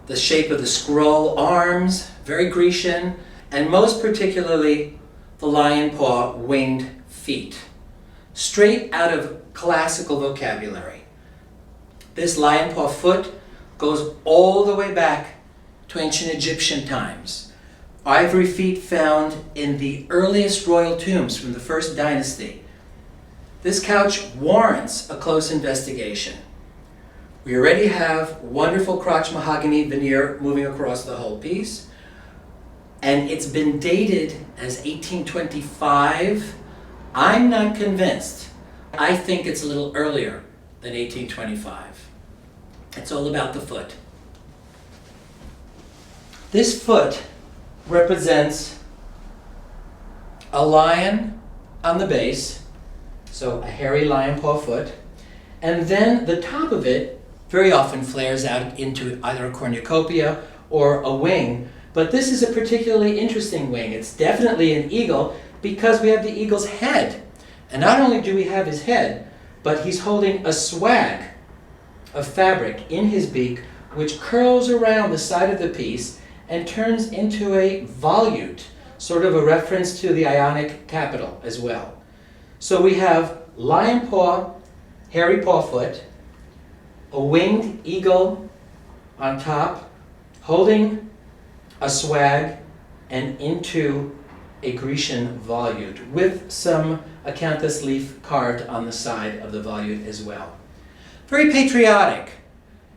The shape of the scroll arms, very Grecian, and most particularly the lion paw winged feet, straight out of classical vocabulary. This lion paw foot goes all the way back to ancient Egyptian times. Ivory feet found in the earliest royal tombs from the first dynasty. This couch warrants a close investigation. We already have wonderful crotch mahogany veneer moving across the whole piece, and it's been dated as 1825. I'm not convinced. I think it's a little earlier than 1825. It's all about the foot. This foot represents a lion on the base, so a hairy lion paw foot, and then the top of it very often flares out into either a cornucopia or a wing, but this is a particularly interesting wing. It's definitely an eagle because we have the eagle's head, and not only do we have his head, but he's holding a swag of fabric in his beak which curls around the side of the piece and turns into a volute, sort of a reference to the Ionic capital as well. So we have lion paw, hairy paw foot, a winged eagle on top, holding a swag and into a Grecian volute with some acanthus leaf carved on the side of the volute as well. Very patriotic.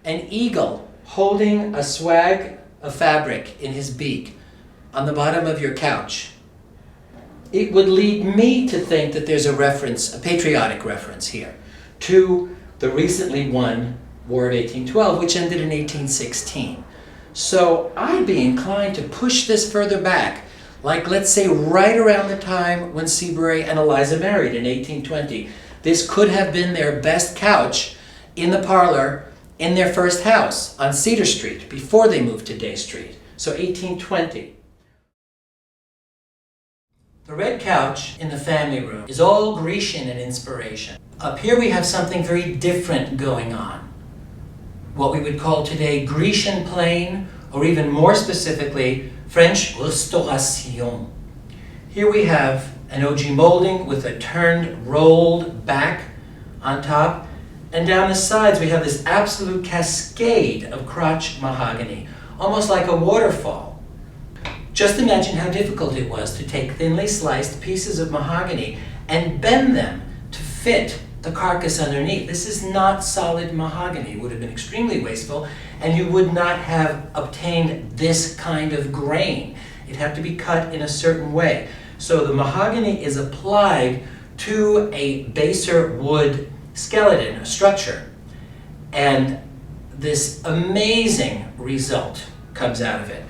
An eagle holding a swag of fabric in his beak on the bottom of your couch. It would lead me to think that there's a reference, a patriotic reference here, to the recently won War of 1812, which ended in 1816. So I'd be inclined to push this further back, like let's say right around the time when Seabury and Eliza married in 1820. This could have been their best couch in the parlor in their first house on Cedar Street before they moved to Day Street. So 1820. The red couch in the family room is all Grecian in inspiration. Up here we have something very different going on. What we would call today Grecian plain, or even more specifically, French Restauration. Here we have an OG molding with a turned, rolled back on top. And down the sides, we have this absolute cascade of crotch mahogany, almost like a waterfall. Just imagine how difficult it was to take thinly sliced pieces of mahogany and bend them to fit the carcass underneath. This is not solid mahogany. It would have been extremely wasteful, and you would not have obtained this kind of grain. It had to be cut in a certain way. So the mahogany is applied to a baser wood skeleton, a structure, and this amazing result comes out of it.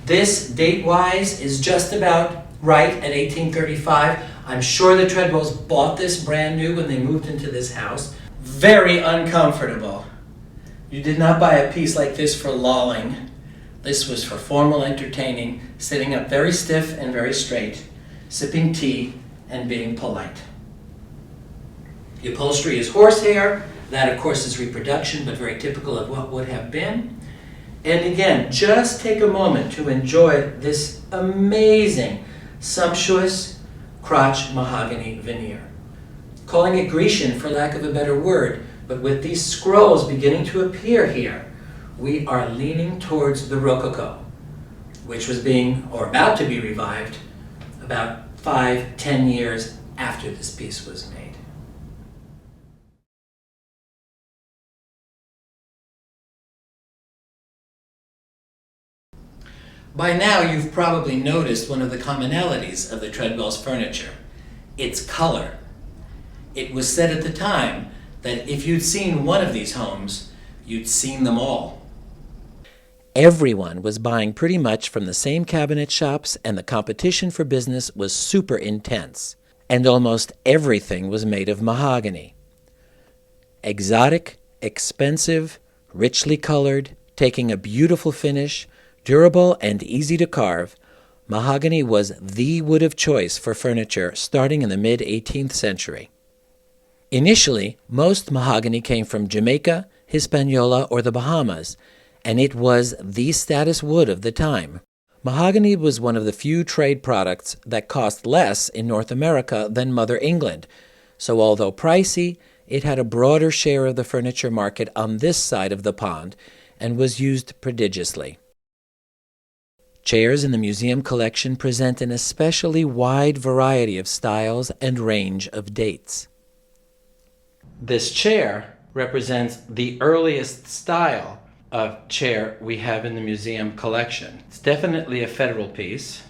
This, date-wise, is just about right at 1835. I'm sure the Treadwells bought this brand new when they moved into this house. Very uncomfortable. You did not buy a piece like this for lolling. This was for formal entertaining, sitting up very stiff and very straight, sipping tea and being polite. The upholstery is horsehair. That, of course, is reproduction, but very typical of what would have been. And again, just take a moment to enjoy this amazing, sumptuous crotch mahogany veneer. Calling it Grecian for lack of a better word, but with these scrolls beginning to appear here, we are leaning towards the Rococo, which was being, or about to be revived, about 5-10 years after this piece was made. By now, you've probably noticed one of the commonalities of the Treadwells' furniture. Its color. It was said at the time that if you'd seen one of these homes, you'd seen them all. Everyone was buying pretty much from the same cabinet shops, and the competition for business was super intense. And almost everything was made of mahogany. Exotic, expensive, richly colored, taking a beautiful finish, durable and easy to carve, mahogany was the wood of choice for furniture starting in the mid-18th century. Initially, most mahogany came from Jamaica, Hispaniola, or the Bahamas, and it was the status wood of the time. Mahogany was one of the few trade products that cost less in North America than Mother England, so although pricey, it had a broader share of the furniture market on this side of the pond and was used prodigiously. Chairs in the museum collection present an especially wide variety of styles and range of dates. This chair represents the earliest style of chair we have in the museum collection. It's definitely a federal piece.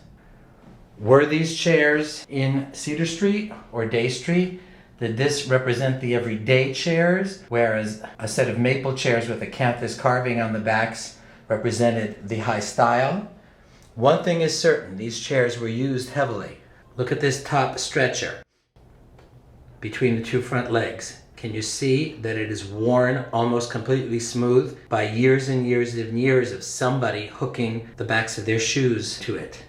Were these chairs in Cedar Street or Day Street? Did this represent the everyday chairs, whereas a set of maple chairs with a canthus carving on the backs represented the high style? One thing is certain, these chairs were used heavily. Look at this top stretcher between the two front legs. Can you see that it is worn almost completely smooth by years and years and years of somebody hooking the backs of their shoes to it?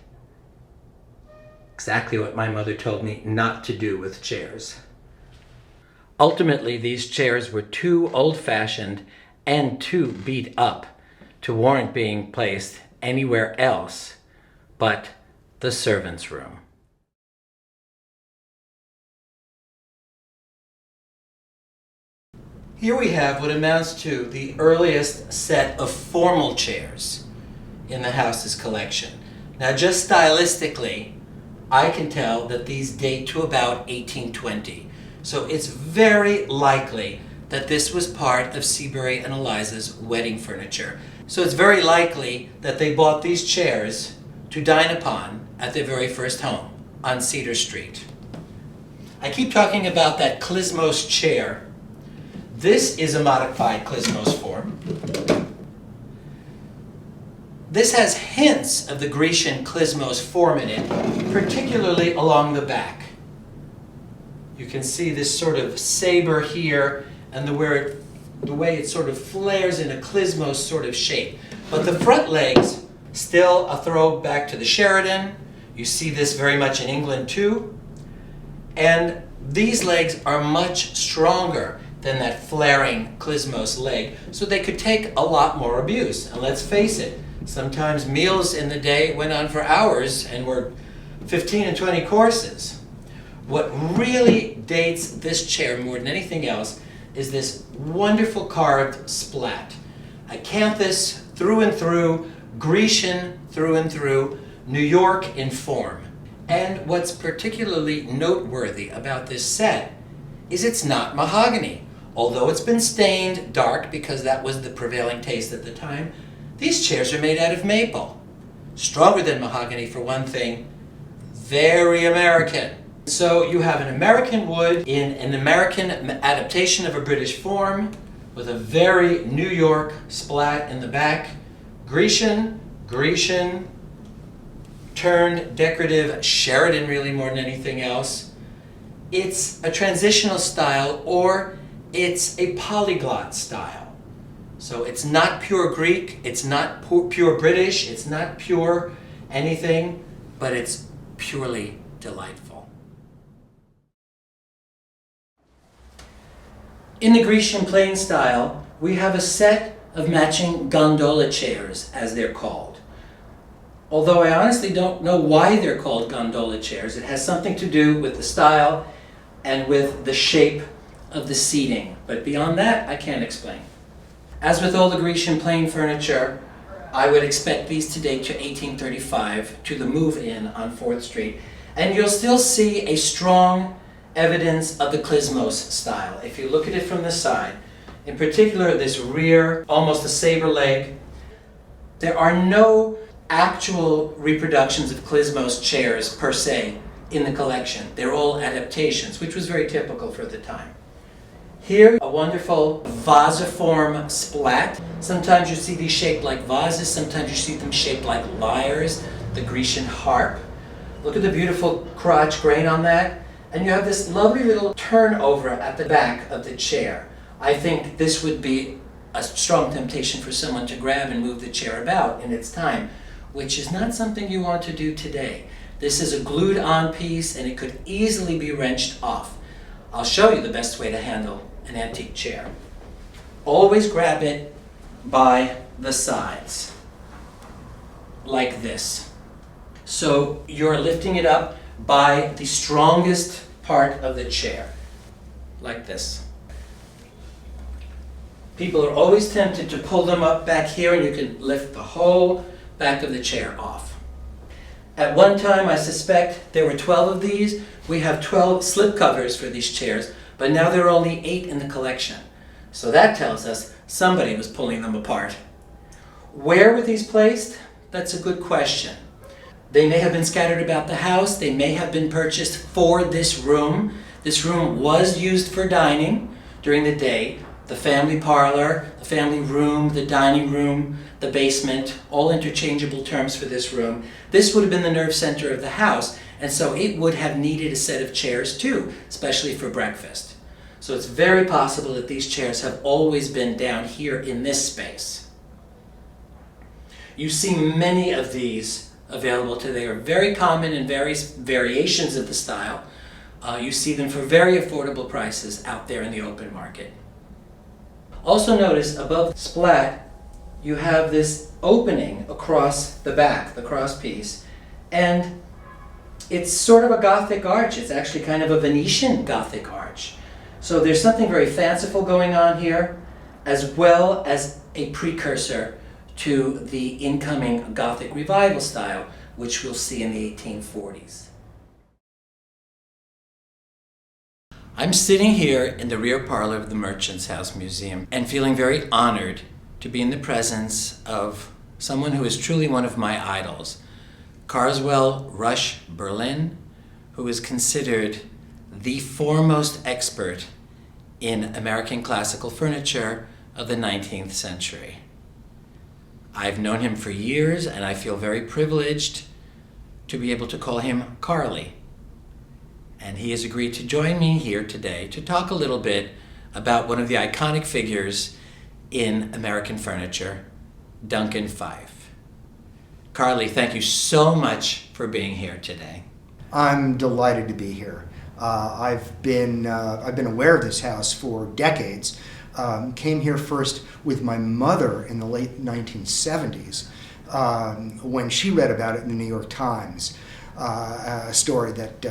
Exactly what my mother told me not to do with chairs. Ultimately, these chairs were too old-fashioned and too beat up to warrant being placed anywhere else but the servants' room. Here we have what amounts to the earliest set of formal chairs in the house's collection. Now, just stylistically, I can tell that these date to about 1820. So it's very likely that this was part of Seabury and Eliza's wedding furniture. So it's very likely that they bought these chairs to dine upon at their very first home on Cedar Street. I keep talking about that Klizmos chair. This is a modified Klizmos form. This has hints of the Grecian Klizmos form in it, particularly along the back. You can see this sort of saber here and the way it sort of flares in a Klizmos sort of shape. But the front legs, still a throwback to the Sheridan. You see this very much in England too. And these legs are much stronger than that flaring Klizmos leg, so they could take a lot more abuse. And let's face it, sometimes meals in the day went on for hours and were 15 and 20 courses. What really dates this chair more than anything else is this wonderful carved splat. Acanthus through and through, Grecian through and through, New York in form. And what's particularly noteworthy about this set is it's not mahogany. Although it's been stained dark because that was the prevailing taste at the time, these chairs are made out of maple. Stronger than mahogany for one thing, very American. So you have an American wood in an American adaptation of a British form with a very New York splat in the back. Grecian, turned decorative Sheraton really more than anything else. It's a transitional style, or it's a polyglot style. So it's not pure Greek, it's not pure British, it's not pure anything, but it's purely delightful. In the Grecian plain style, we have a set of matching gondola chairs, as they're called. Although I honestly don't know why they're called gondola chairs. It has something to do with the style and with the shape of the seating. But beyond that, I can't explain. As with all the Grecian plain furniture, I would expect these to date to 1835, to the move-in on 4th Street. And you'll still see a strong evidence of the klezmos style. If you look at it from the side, in particular this rear, almost a saber leg, there are no actual reproductions of klezmos chairs per se in the collection. They're all adaptations, which was very typical for the time. Here, a wonderful vasiform splat. Sometimes you see these shaped like vases, sometimes you see them shaped like lyres, the Grecian harp. Look at the beautiful crotch grain on that. And you have this lovely little turnover at the back of the chair. I think this would be a strong temptation for someone to grab and move the chair about in its time, which is not something you want to do today. This is a glued-on piece, and it could easily be wrenched off. I'll show you the best way to handle an antique chair. Always grab it by the sides, like this. So you're lifting it up by the strongest part of the chair, like this. People are always tempted to pull them up back here, and you can lift the whole back of the chair off. At one time, I suspect there were 12 of these. We have 12 slip covers for these chairs, but now there are only 8 in the collection. So that tells us somebody was pulling them apart. Where were these placed? That's a good question. They may have been scattered about the house. They may have been purchased for this room. This room was used for dining during the day. The family parlor, the family room, the dining room, the basement, all interchangeable terms for this room. This would have been the nerve center of the house, and so it would have needed a set of chairs too, especially for breakfast. So it's very possible that these chairs have always been down here in this space. You see many of these available today. They are very common in various variations of the style. You see them for very affordable prices out there in the open market. Also notice above the splat, you have this opening across the back, the cross piece, and it's sort of a Gothic arch. It's actually kind of a Venetian Gothic arch. So there's something very fanciful going on here, as well as a precursor to the incoming Gothic Revival style, which we'll see in the 1840s. I'm sitting here in the rear parlor of the Merchant's House Museum and feeling very honored to be in the presence of someone who is truly one of my idols, Carswell Rush Berlin, who is considered the foremost expert in American classical furniture of the 19th century. I've known him for years, and I feel very privileged to be able to call him Carly. And he has agreed to join me here today to talk a little bit about one of the iconic figures in American furniture, Duncan Phyfe. Carly, thank you so much for being here today. I'm delighted to be here. I've been aware of this house for decades. Came here first with my mother in the late 1970s when she read about it in the New York Times. story that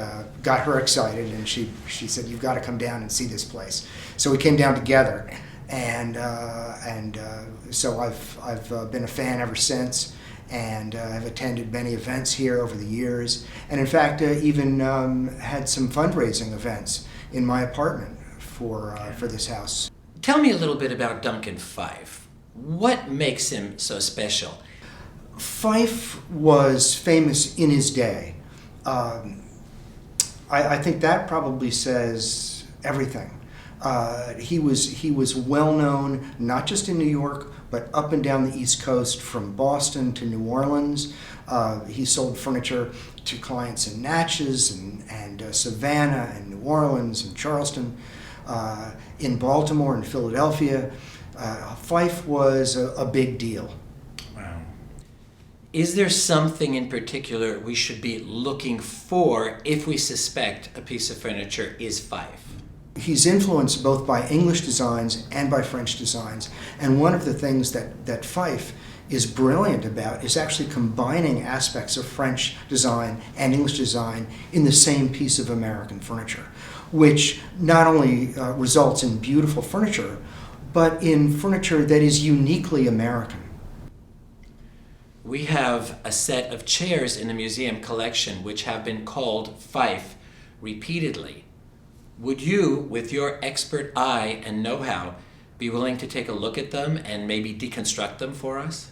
got her excited, and she said, "You've got to come down and see this place." So we came down together, and so I've been a fan ever since, and I've attended many events here over the years, and in fact even had some fundraising events in my apartment for this house. Tell me a little bit about Duncan Phyfe. What makes him so special? Phyfe was famous in his day. I think that probably says everything. He was well known not just in New York, but up and down the East Coast, from Boston to New Orleans. He sold furniture to clients in Natchez and Savannah and New Orleans and Charleston, in Baltimore and Philadelphia. Phyfe was a big deal. Wow. Is there something in particular we should be looking for if we suspect a piece of furniture is Phyfe? He's influenced both by English designs and by French designs. And one of the things that Phyfe is brilliant about is actually combining aspects of French design and English design in the same piece of American furniture, which not only results in beautiful furniture, but in furniture that is uniquely American. We have a set of chairs in the museum collection which have been called Phyfe repeatedly. Would you, with your expert eye and know-how, be willing to take a look at them and maybe deconstruct them for us?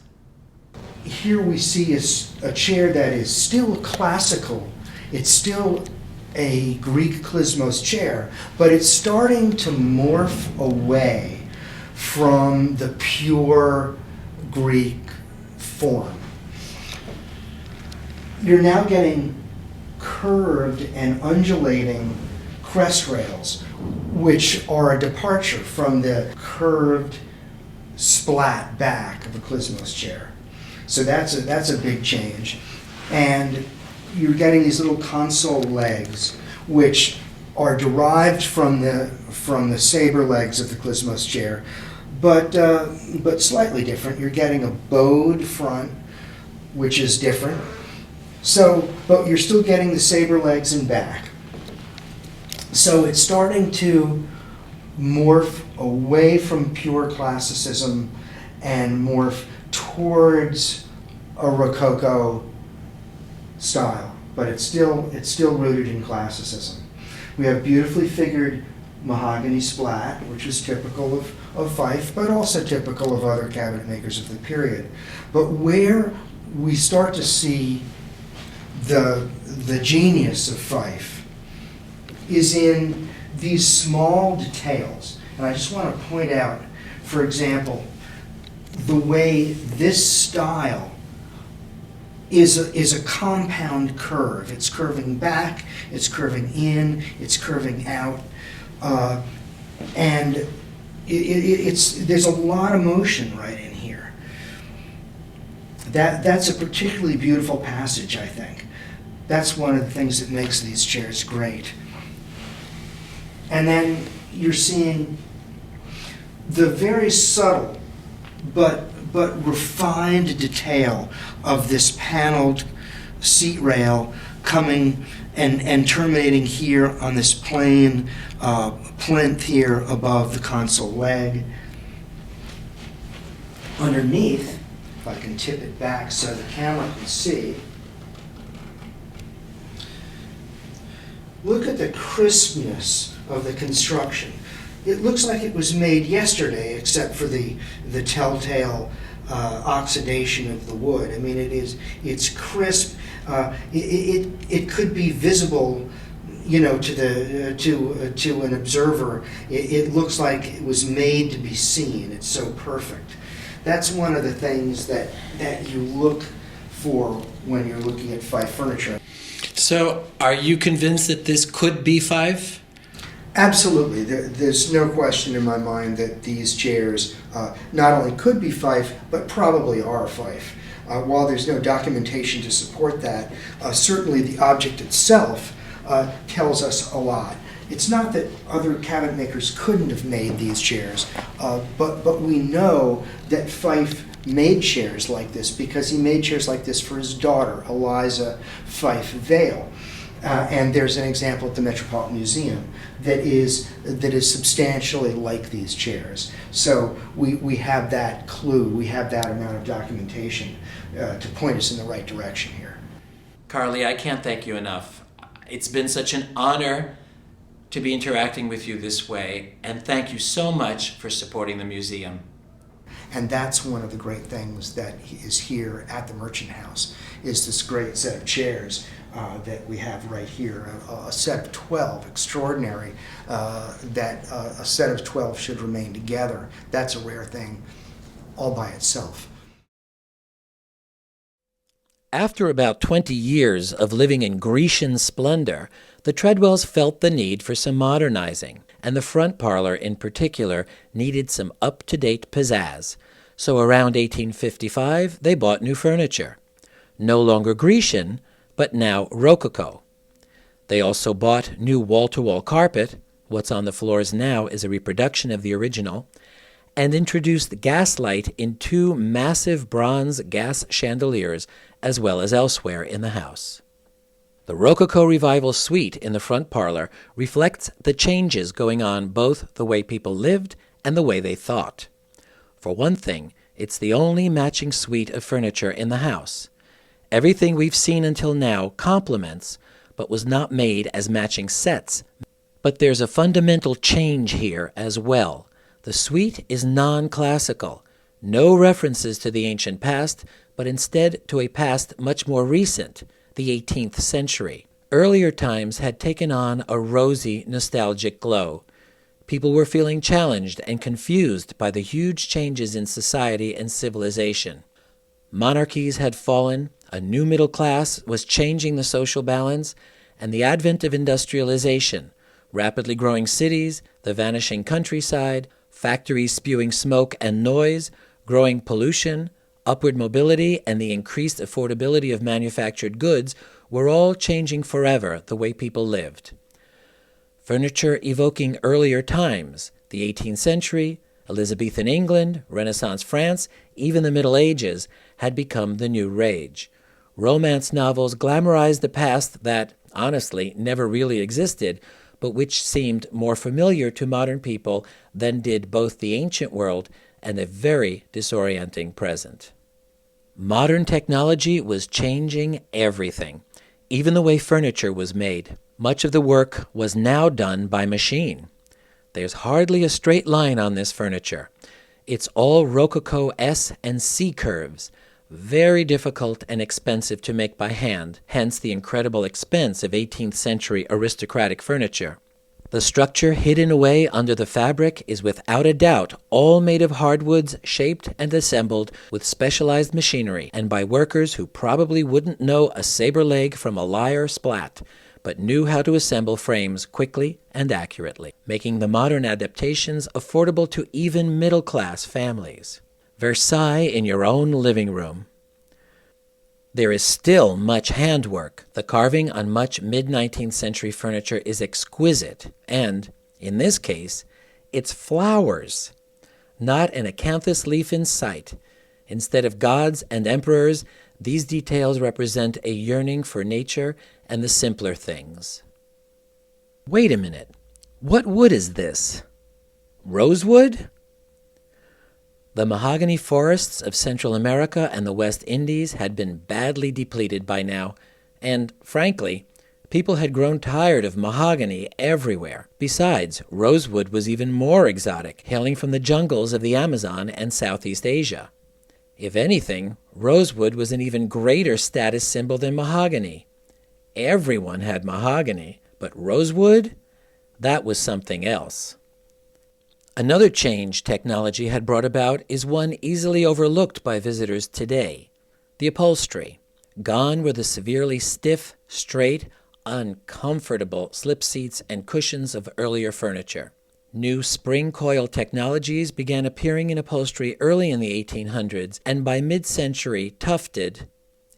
Here we see a chair that is still classical. It's still a Greek klezmos chair, but it's starting to morph away from the pure Greek form. You're now getting curved and undulating crest rails, which are a departure from the curved splat back of a klezmos chair. So that's a big change. And you're getting these little console legs, which are derived from the saber legs of the klezmos chair, but slightly different. You're getting a bowed front, which is different. So, but you're still getting the saber legs and back. So it's starting to morph away from pure classicism and morph towards a Rococo style, but it's still rooted in classicism. We have beautifully figured mahogany splat, which is typical of Phyfe, but also typical of other cabinet makers of the period. But where we start to see the genius of Phyfe is in these small details. And I just want to point out, for example, the way this style is a compound curve. It's curving back, it's curving in, it's curving out, and there's a lot of motion right in here. That's a particularly beautiful passage, I think. That's one of the things that makes these chairs great. And then you're seeing the very subtle but refined detail of this paneled seat rail coming and terminating here on this plain plinth here above the console leg. Underneath, if I can tip it back so the camera can see, look at the crispness of the construction. It looks like it was made yesterday, except for the telltale oxidation of the wood. I mean, it's crisp. It could be visible, you know, to an observer. It looks like it was made to be seen. It's so perfect. That's one of the things that you look for when you're looking at Phyfe furniture. So, are you convinced that this could be Phyfe? Absolutely. There's no question in my mind that these chairs not only could be Phyfe, but probably are Phyfe. While there's no documentation to support that, certainly the object itself tells us a lot. It's not that other cabinet makers couldn't have made these chairs, but we know that Phyfe made chairs like this because he made chairs like this for his daughter, Eliza Phyfe Vale. And there's an example at the Metropolitan Museum that is substantially like these chairs. So we have that clue, we have that amount of documentation to point us in the right direction here. Carly, I can't thank you enough. It's been such an honor to be interacting with you this way, and thank you so much for supporting the museum. And that's one of the great things that is here at the Merchant House, is this great set of chairs that we have right here, a set of 12, extraordinary, that a set of 12 should remain together. That's a rare thing all by itself. After about 20 years of living in Grecian splendor, the Treadwells felt the need for some modernizing, and the front parlor in particular needed some up-to-date pizzazz. So around 1855, they bought new furniture. No longer Grecian, but now Rococo. They also bought new wall-to-wall carpet. What's on the floors now is a reproduction of the original, and introduced gaslight in 2 massive bronze gas chandeliers, as well as elsewhere in the house. The Rococo Revival suite in the front parlor reflects the changes going on both the way people lived and the way they thought. For one thing, it's the only matching suite of furniture in the house. Everything we've seen until now complements, but was not made as matching sets. But there's a fundamental change here as well. The suite is non-classical. No references to the ancient past, but instead to a past much more recent, the 18th century. Earlier times had taken on a rosy, nostalgic glow. People were feeling challenged and confused by the huge changes in society and civilization. Monarchies had fallen, a new middle class was changing the social balance, and the advent of industrialization, rapidly growing cities, the vanishing countryside, factories spewing smoke and noise, growing pollution, upward mobility, and the increased affordability of manufactured goods were all changing forever the way people lived. Furniture evoking earlier times, the 18th century, Elizabethan England, Renaissance France, even the Middle Ages, had become the new rage. Romance novels glamorized the past that, honestly, never really existed, but which seemed more familiar to modern people than did both the ancient world and a very disorienting present. Modern technology was changing everything, even the way furniture was made. Much of the work was now done by machine. There's hardly a straight line on this furniture. It's all Rococo S and C curves, very difficult and expensive to make by hand, hence the incredible expense of 18th century aristocratic furniture. The structure hidden away under the fabric is without a doubt all made of hardwoods shaped and assembled with specialized machinery and by workers who probably wouldn't know a saber leg from a lyre splat, but knew how to assemble frames quickly and accurately, making the modern adaptations affordable to even middle-class families. Versailles in your own living room. There is still much handwork. The carving on much mid-19th century furniture is exquisite, and, in this case, it's flowers, not an acanthus leaf in sight. Instead of gods and emperors, these details represent a yearning for nature and the simpler things. Wait a minute. What wood is this? Rosewood? The mahogany forests of Central America and the West Indies had been badly depleted by now, and, frankly, people had grown tired of mahogany everywhere. Besides, rosewood was even more exotic, hailing from the jungles of the Amazon and Southeast Asia. If anything, rosewood was an even greater status symbol than mahogany. Everyone had mahogany, but rosewood? That was something else. Another change technology had brought about is one easily overlooked by visitors today: the upholstery. Gone were the severely stiff, straight, uncomfortable slip seats and cushions of earlier furniture. New spring coil technologies began appearing in upholstery early in the 1800s, and by mid-century, tufted,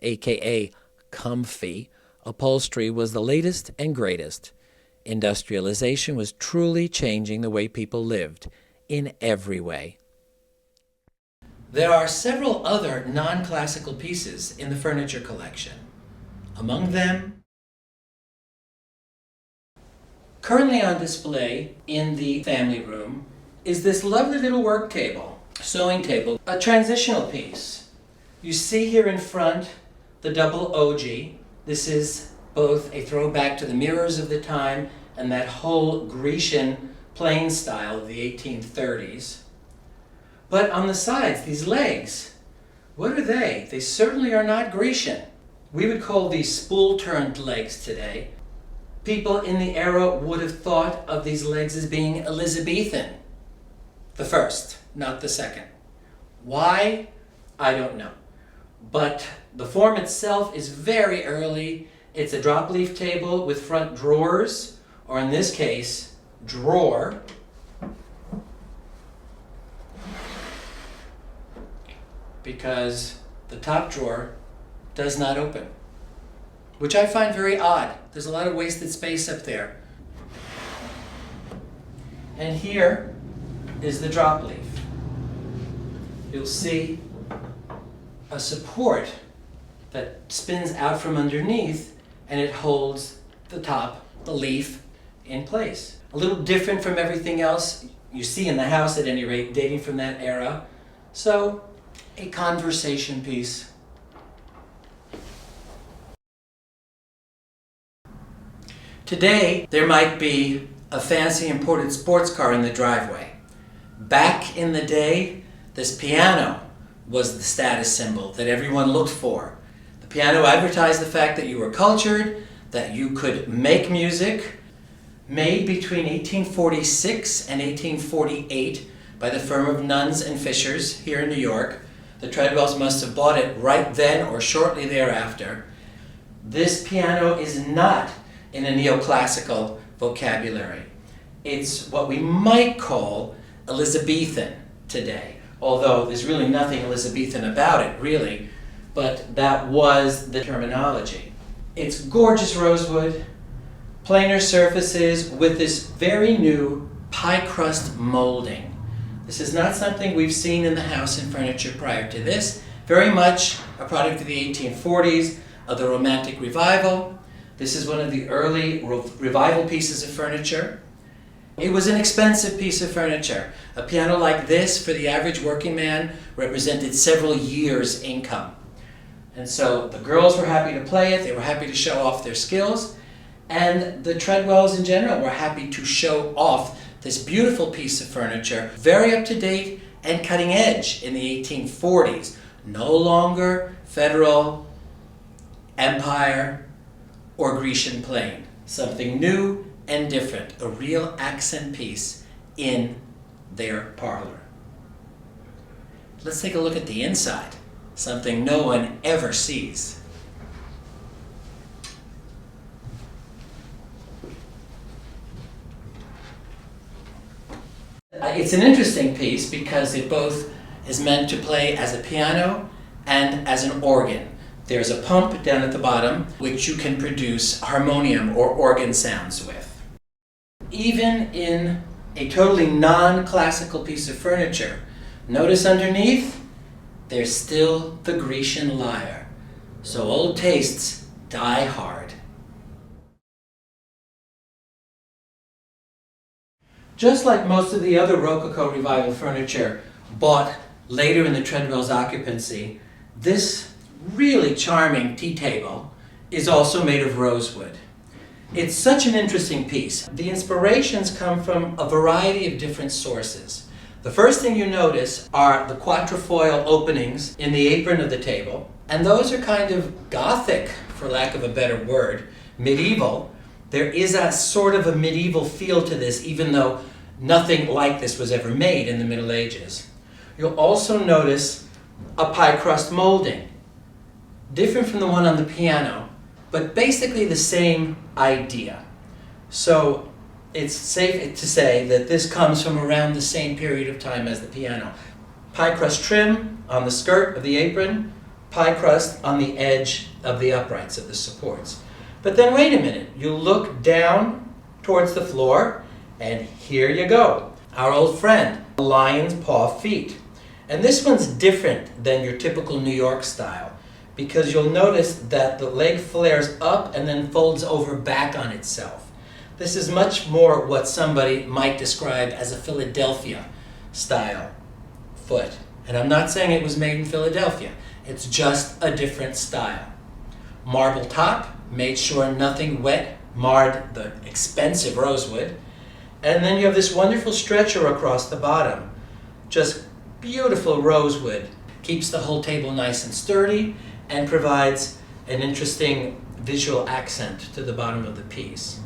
aka comfy, upholstery was the latest and greatest. Industrialization was truly changing the way people lived, in every way. There are several other non-classical pieces in the furniture collection. Among them, currently on display in the family room is this lovely little work table, sewing table, a transitional piece. You see here in front the double ogee. This is both a throwback to the mirrors of the time and that whole Grecian plain style of the 1830s. But on the sides, these legs, what are they? They certainly are not Grecian. We would call these spool-turned legs today. People in the era would have thought of these legs as being Elizabethan. The first, not the second. Why? I don't know. But the form itself is very early. It's a drop leaf table with front drawers, or in this case, drawer. Because the top drawer does not open, which I find very odd. There's a lot of wasted space up there. And here is the drop leaf. You'll see a support that spins out from underneath, and it holds the top, the leaf, in place. A little different from everything else you see in the house, at any rate, dating from that era. So, a conversation piece. Today, there might be a fancy imported sports car in the driveway. Back in the day, this piano was the status symbol that everyone looked for. The piano advertised the fact that you were cultured, that you could make music. Made between 1846 and 1848 by the firm of Nuns and Fishers here in New York. The Treadwells must have bought it right then or shortly thereafter. This piano is not in a neoclassical vocabulary. It's what we might call Elizabethan today, although there's really nothing Elizabethan about it, really, but that was the terminology. It's gorgeous rosewood, planar surfaces with this very new pie crust molding. This is not something we've seen in the house and furniture prior to this. Very much a product of the 1840s, of the Romantic Revival. This is one of the early revival pieces of furniture. It was an expensive piece of furniture. A piano like this, for the average working man, represented several years' income. And so the girls were happy to play it, they were happy to show off their skills, and the Treadwells in general were happy to show off this beautiful piece of furniture, very up to date and cutting edge in the 1840s. No longer Federal, Empire, or Grecian plain. Something new and different, a real accent piece in their parlor. Let's take a look at the inside, something no one ever sees. It's an interesting piece because it both is meant to play as a piano and as an organ. There's a pump down at the bottom which you can produce harmonium or organ sounds with. Even in a totally non-classical piece of furniture, notice underneath, there's still the Grecian lyre. So old tastes die hard. Just like most of the other Rococo Revival furniture bought later in the Treadwell's occupancy, this really charming tea table is also made of rosewood. It's such an interesting piece. The inspirations come from a variety of different sources. The first thing you notice are the quatrefoil openings in the apron of the table, and those are kind of Gothic, for lack of a better word, medieval. There is a sort of a medieval feel to this, even though nothing like this was ever made in the Middle Ages. You'll also notice a pie crust molding, different from the one on the piano, but basically the same idea. So it's safe to say that this comes from around the same period of time as the piano. Pie crust trim on the skirt of the apron, pie crust on the edge of the uprights of the supports. But then wait a minute, you look down towards the floor, and here you go. Our old friend, lion's paw feet. And this one's different than your typical New York style, because you'll notice that the leg flares up and then folds over back on itself. This is much more what somebody might describe as a Philadelphia style foot. And I'm not saying it was made in Philadelphia. It's just a different style. Marble top, made sure nothing wet marred the expensive rosewood. And then you have this wonderful stretcher across the bottom. Just beautiful rosewood. Keeps the whole table nice and sturdy and provides an interesting visual accent to the bottom of the piece.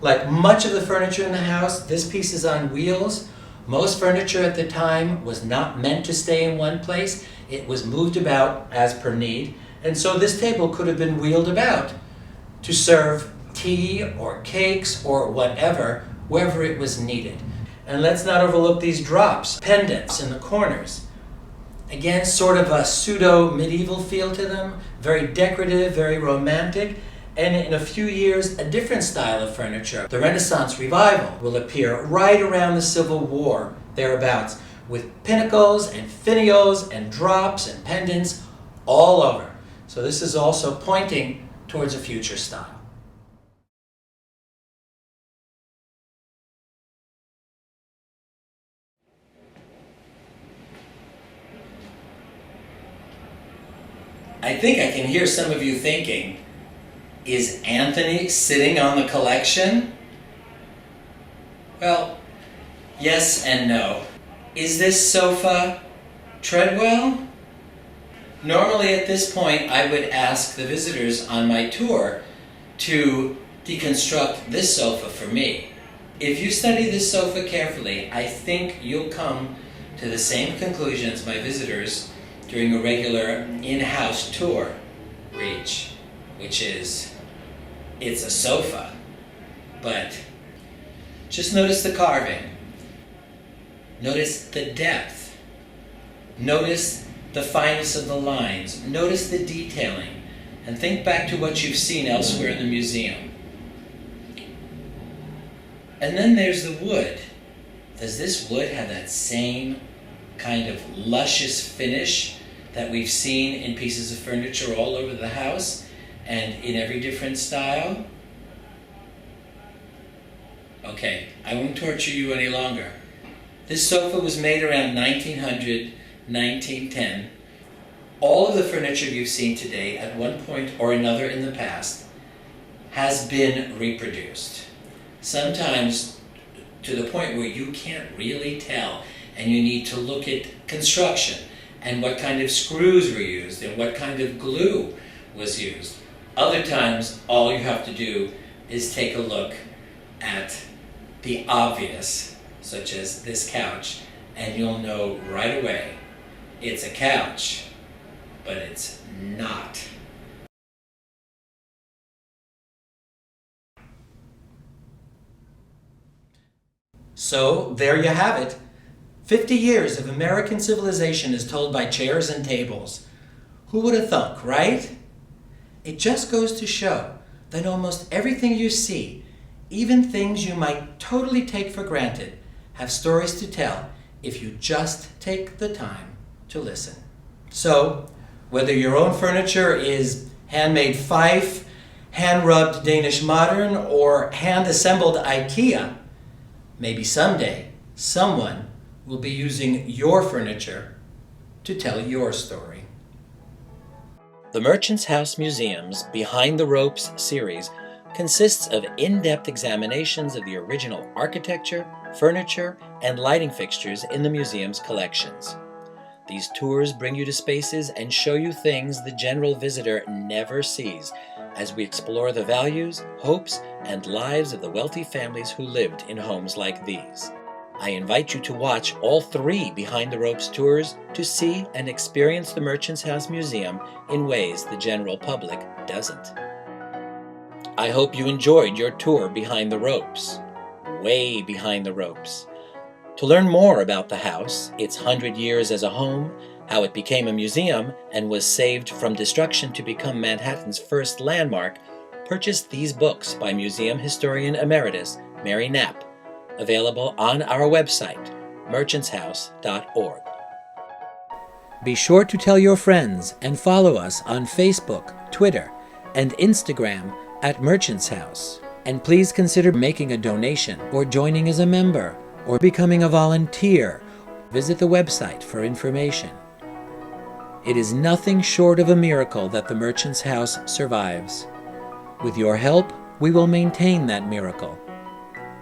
Like much of the furniture in the house, this piece is on wheels. Most furniture at the time was not meant to stay in one place. It was moved about as per need. And so this table could have been wheeled about to serve tea or cakes or whatever, wherever it was needed. And let's not overlook these drops, pendants in the corners. Again, sort of a pseudo-medieval feel to them, very decorative, very romantic, and in a few years, a different style of furniture, the Renaissance Revival, will appear right around the Civil War, thereabouts, with pinnacles and finials and drops and pendants all over. So this is also pointing towards a future style. I think I can hear some of you thinking, is Anthony sitting on the collection? Well, yes and no. Is this sofa Treadwell? Normally at this point I would ask the visitors on my tour to deconstruct this sofa for me. If you study this sofa carefully, I think you'll come to the same conclusions my visitors during a regular in-house tour reach, which is, it's a sofa, but just notice the carving. Notice the depth. Notice the fineness of the lines. Notice the detailing. And think back to what you've seen elsewhere in the museum. And then there's the wood. Does this wood have that same kind of luscious finish that we've seen in pieces of furniture all over the house and in every different style? Okay, I won't torture you any longer. This sofa was made around 1900, 1910. All of the furniture you've seen today at one point or another in the past has been reproduced. Sometimes to the point where you can't really tell and you need to look at construction and what kind of screws were used and what kind of glue was used. Other times, all you have to do is take a look at the obvious, such as this couch, and you'll know right away it's a couch, but it's not. So, there you have it. 50 years of American civilization is told by chairs and tables. Who would have thunk, right? It just goes to show that almost everything you see, even things you might totally take for granted, have stories to tell if you just take the time to listen. So, whether your own furniture is handmade Phyfe, hand-rubbed Danish modern, or hand-assembled IKEA, maybe someday someone will be using your furniture to tell your story. The Merchant's House Museum's Behind the Ropes series consists of in-depth examinations of the original architecture, furniture, and lighting fixtures in the museum's collections. These tours bring you to spaces and show you things the general visitor never sees as we explore the values, hopes, and lives of the wealthy families who lived in homes like these. I invite you to watch all 3 Behind the Ropes tours to see and experience the Merchant's House Museum in ways the general public doesn't. I hope you enjoyed your tour behind the ropes, way behind the ropes. To learn more about the house, its 100 years as a home, how it became a museum and was saved from destruction to become Manhattan's first landmark, purchase these books by Museum Historian Emeritus Mary Knapp, available on our website, merchantshouse.org. Be sure to tell your friends and follow us on Facebook, Twitter, and Instagram at Merchant's House. And please consider making a donation or joining as a member or becoming a volunteer. Visit the website for information. It is nothing short of a miracle that the Merchant's House survives. With your help, we will maintain that miracle.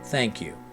Thank you.